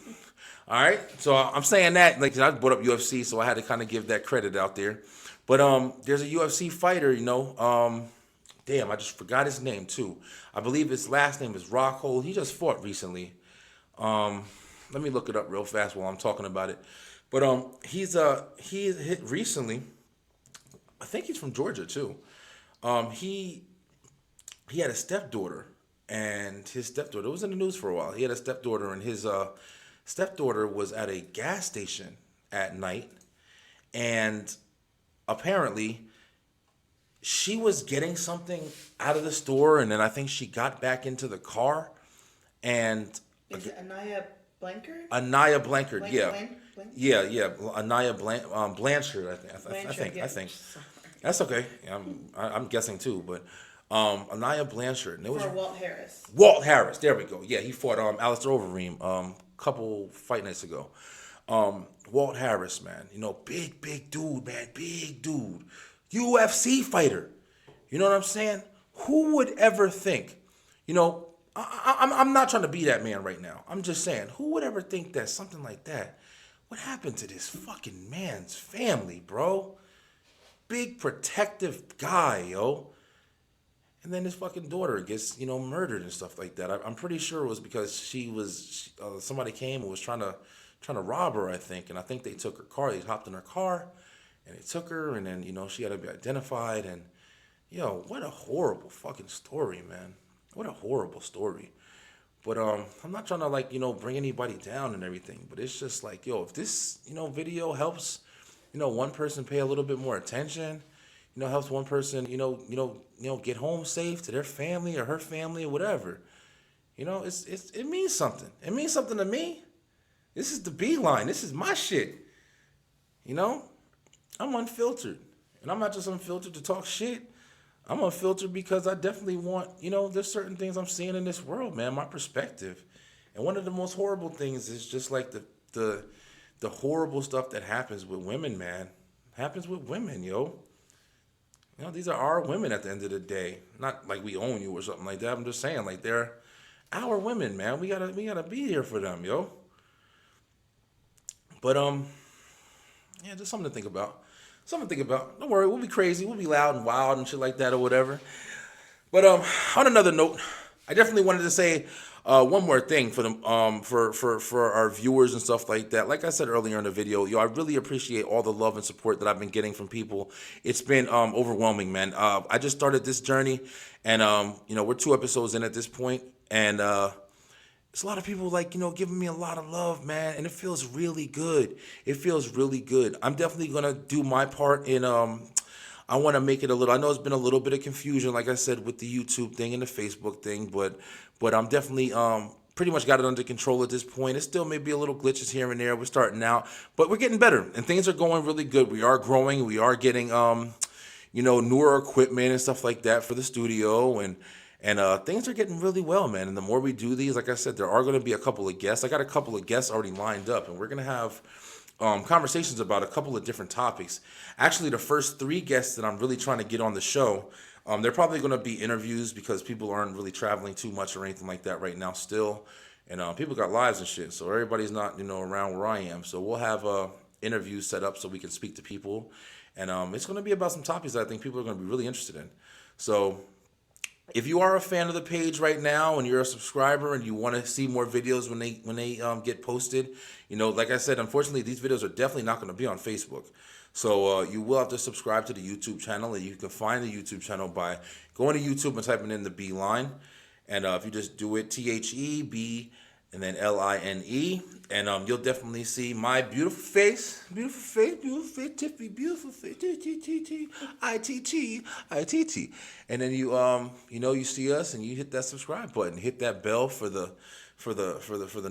All right, so I'm saying that, I brought up UFC, so I had to kind of give that credit out there. But there's a UFC fighter, damn, I just forgot his name too. I believe his last name is Rockhold. He just fought recently. Let me look it up real fast while I'm talking about it. But he hit recently. I think he's from Georgia too. He had a stepdaughter, and his stepdaughter was in the news for a while. He had a stepdaughter, and his stepdaughter was at a gas station at night, and apparently she was getting something out of the store, and then I think she got back into the car, and is it Anaya Blanchard? Anaya Blanchard, yeah. Yeah. Yeah. Anaya Blanchard, I think. That's okay. Yeah, I'm guessing too, but Anaya Blanchard. And it was For Walt Harris. Walt Harris. There we go. Yeah, he fought Alistair Overeem couple fight nights ago. Walt Harris, man. You know, big dude, man. Big dude. UFC fighter. You know what I'm saying? Who would ever think? You know, I'm not trying to be that man right now. I'm just saying, who would ever think that something like that would happen to this fucking man's family, bro? Big protective guy, yo. And then his fucking daughter gets, you know, murdered and stuff like that. I'm pretty sure it was because somebody came and was trying to rob her, I think. And I think they took her car. They hopped in her car and they took her. And then, you know, she had to be identified. And, yo, what a horrible fucking story, man. What a horrible story. But I'm not trying to, like, you know, bring anybody down and everything. But it's just like, yo, if this, you know, video helps, you know, one person pay a little bit more attention, you know, helps one person, you know, get home safe to their family or her family or whatever. You know, it means something. It means something to me. This is the Beeline. This is my shit. You know, I'm unfiltered. And I'm not just unfiltered to talk shit. I'm unfiltered because I definitely want, you know, there's certain things I'm seeing in this world, man, my perspective. And one of the most horrible things is just like the horrible stuff that happens with women, man. Happens with women, yo. You know, these are our women at the end of the day. Not like we own you or something like that. I'm just saying, like, they're our women, man. We gotta be here for them, yo. But yeah, just something to think about. Something to think about. Don't worry, we'll be crazy. We'll be loud and wild and shit like that or whatever. But on another note, I definitely wanted to say one more thing for the for our viewers and stuff like that. Like I said earlier in the video, yo, I really appreciate all the love and support that I've been getting from people. It's been overwhelming, man. I just started this journey, and you know, we're 2 episodes in at this point, and it's a lot of people, like, you know, giving me a lot of love, man, and it feels really good. It feels really good. I'm definitely gonna do my part in I want to make it a little. I know it's been a little bit of confusion, like I said, with the YouTube thing and the Facebook thing, but I'm definitely pretty much got it under control at this point. It still may be a little glitches here and there. We're starting out, but we're getting better, and things are going really good. We are growing. We are getting you know, newer equipment and stuff like that for the studio, and things are getting really well, man. And the more we do these, like I said, there are going to be a couple of guests. I got a couple of guests already lined up, and we're going to have conversations about a couple of different topics. Actually, the first 3 guests that I'm really trying to get on the show, they're probably going to be interviews because people aren't really traveling too much or anything like that right now still. And people got lives and shit, so everybody's not, you know, around where I am. So we'll have interviews set up so we can speak to people. And it's going to be about some topics that I think people are going to be really interested in. So if you are a fan of the page right now and you're a subscriber and you want to see more videos when they get posted, you know, like I said, unfortunately, these videos are definitely not going to be on Facebook. So you will have to subscribe to the YouTube channel, and you can find the YouTube channel by going to YouTube and typing in the Beeline. And if you just do it, THEB and then LINE, and you'll definitely see my beautiful face, Tiffy, beautiful face, ITT. And then you know, you see us and you hit that subscribe button, hit that bell for the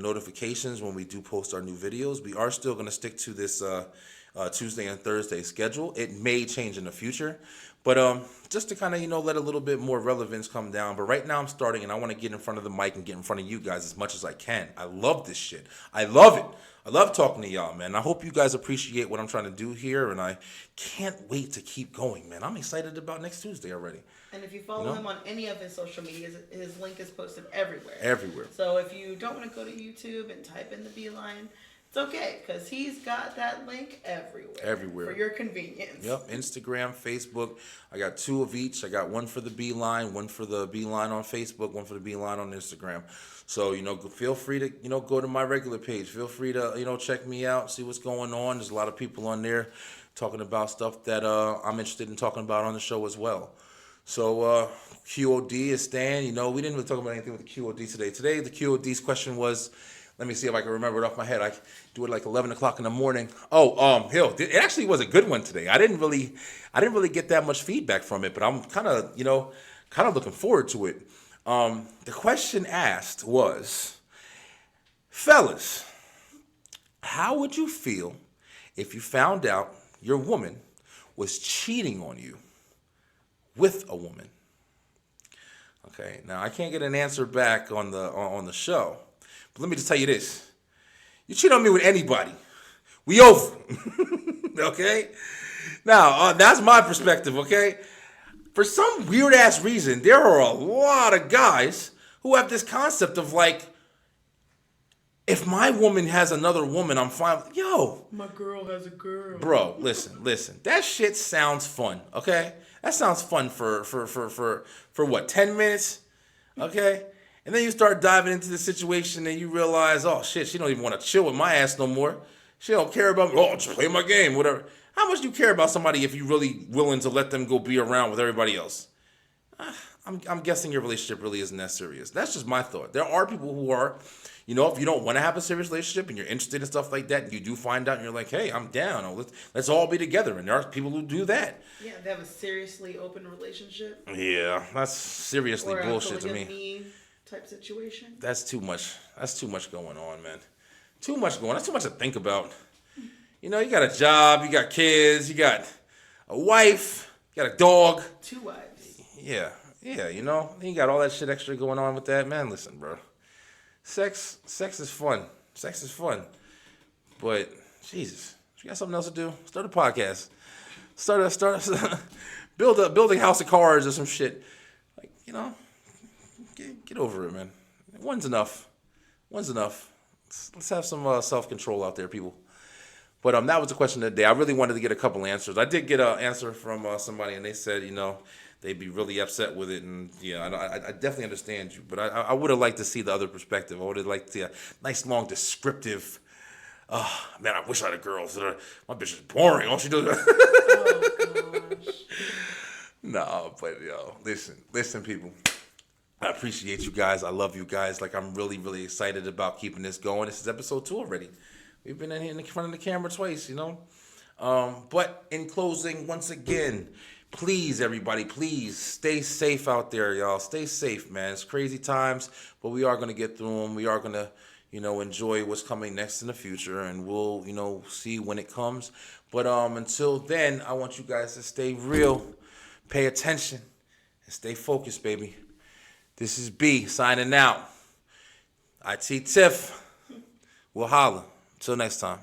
notifications when we do post our new videos. We are still going to stick to this Tuesday and Thursday schedule. It may change in the future, but just to kind of, you know, let a little bit more relevance come down. But right now I'm starting, and I want to get in front of the mic and get in front of you guys as much as I can. I love this shit. I love it. I love talking to y'all, man. I hope you guys appreciate what I'm trying to do here, and I can't wait to keep going, man. I'm excited about next Tuesday already. And if you follow him on any of his social medias, his link is posted everywhere. Everywhere. So if you don't want to go to YouTube and type in the Beeline, it's okay, because he's got that link everywhere. Everywhere. For your convenience. Yep. Instagram, Facebook. I got 2 of each. I got one for the Beeline, one for the Beeline on Facebook, one for the Beeline on Instagram. So, you know, feel free to, you know, go to my regular page. Feel free to, you know, check me out, see what's going on. There's a lot of people on there talking about stuff that I'm interested in talking about on the show as well. So QOD is staying. You know, we didn't really talk about anything with the QOD today. Today, the QOD's question was, let me see if I can remember it off my head. I do it like 11 o'clock in the morning. Oh, it actually was a good one today. I didn't really get that much feedback from it, but I'm kind of looking forward to it. The question asked was, Fellas, how would you feel if you found out your woman was cheating on you with a woman? Okay, now I can't get an answer back on the show, but let me just tell you this. You cheat on me with anybody, we over. Okay? Now, that's my perspective, okay? For some weird-ass reason, there are a lot of guys who have this concept of like, if my woman has another woman, I'm fine. Yo. My girl has a girl. Bro, listen. That shit sounds fun, okay? That sounds fun for what, 10 minutes? Okay? And then you start diving into the situation and you realize, oh shit, she don't even want to chill with my ass no more. She don't care about me. Oh, just play my game, whatever. How much do you care about somebody if you're really willing to let them go be around with everybody else? I'm guessing your relationship really isn't that serious. That's just my thought. There are people who are, you know, if you don't want to have a serious relationship and you're interested in stuff like that, you do find out and you're like, hey, I'm down. Oh, let's all be together. And there are people who do that. Yeah, they have a seriously open relationship. Yeah, that's seriously or bullshit a to me. Type situation. That's too much. That's too much going on, man. Too much going on. That's too much to think about. You know, you got a job, you got kids, you got a wife, you got a dog. 2 wives. Yeah, you know, you got all that shit extra going on with that. Man, listen, bro. Sex is fun. Sex is fun. But, Jesus, you got something else to do? Start a podcast. Build a house of cards or some shit. Like, you know, get over it, man. One's enough. Let's have some self-control out there, people. But that was the question of the day. I really wanted to get a couple answers. I did get an answer from somebody, and they said, you know, they'd be really upset with it. And, yeah, I definitely understand you. But I would have liked to see the other perspective. I would have liked to see a nice, long, descriptive, man, I wish I had a girl. My bitch is boring. All she does Oh, gosh. No, but, yo, listen, people. I appreciate you guys. I love you guys. Like, I'm really, really excited about keeping this going. This is episode 2 already. We've been in here in front of the camera twice, you know. But in closing, once again, please, everybody, please stay safe out there, y'all. Stay safe, man. It's crazy times, but we are going to get through them. We are going to, you know, enjoy what's coming next in the future, and we'll, you know, see when it comes. But until then, I want you guys to stay real, pay attention, and stay focused, baby. This is B signing out. IT Tiff. We'll holla. Till next time.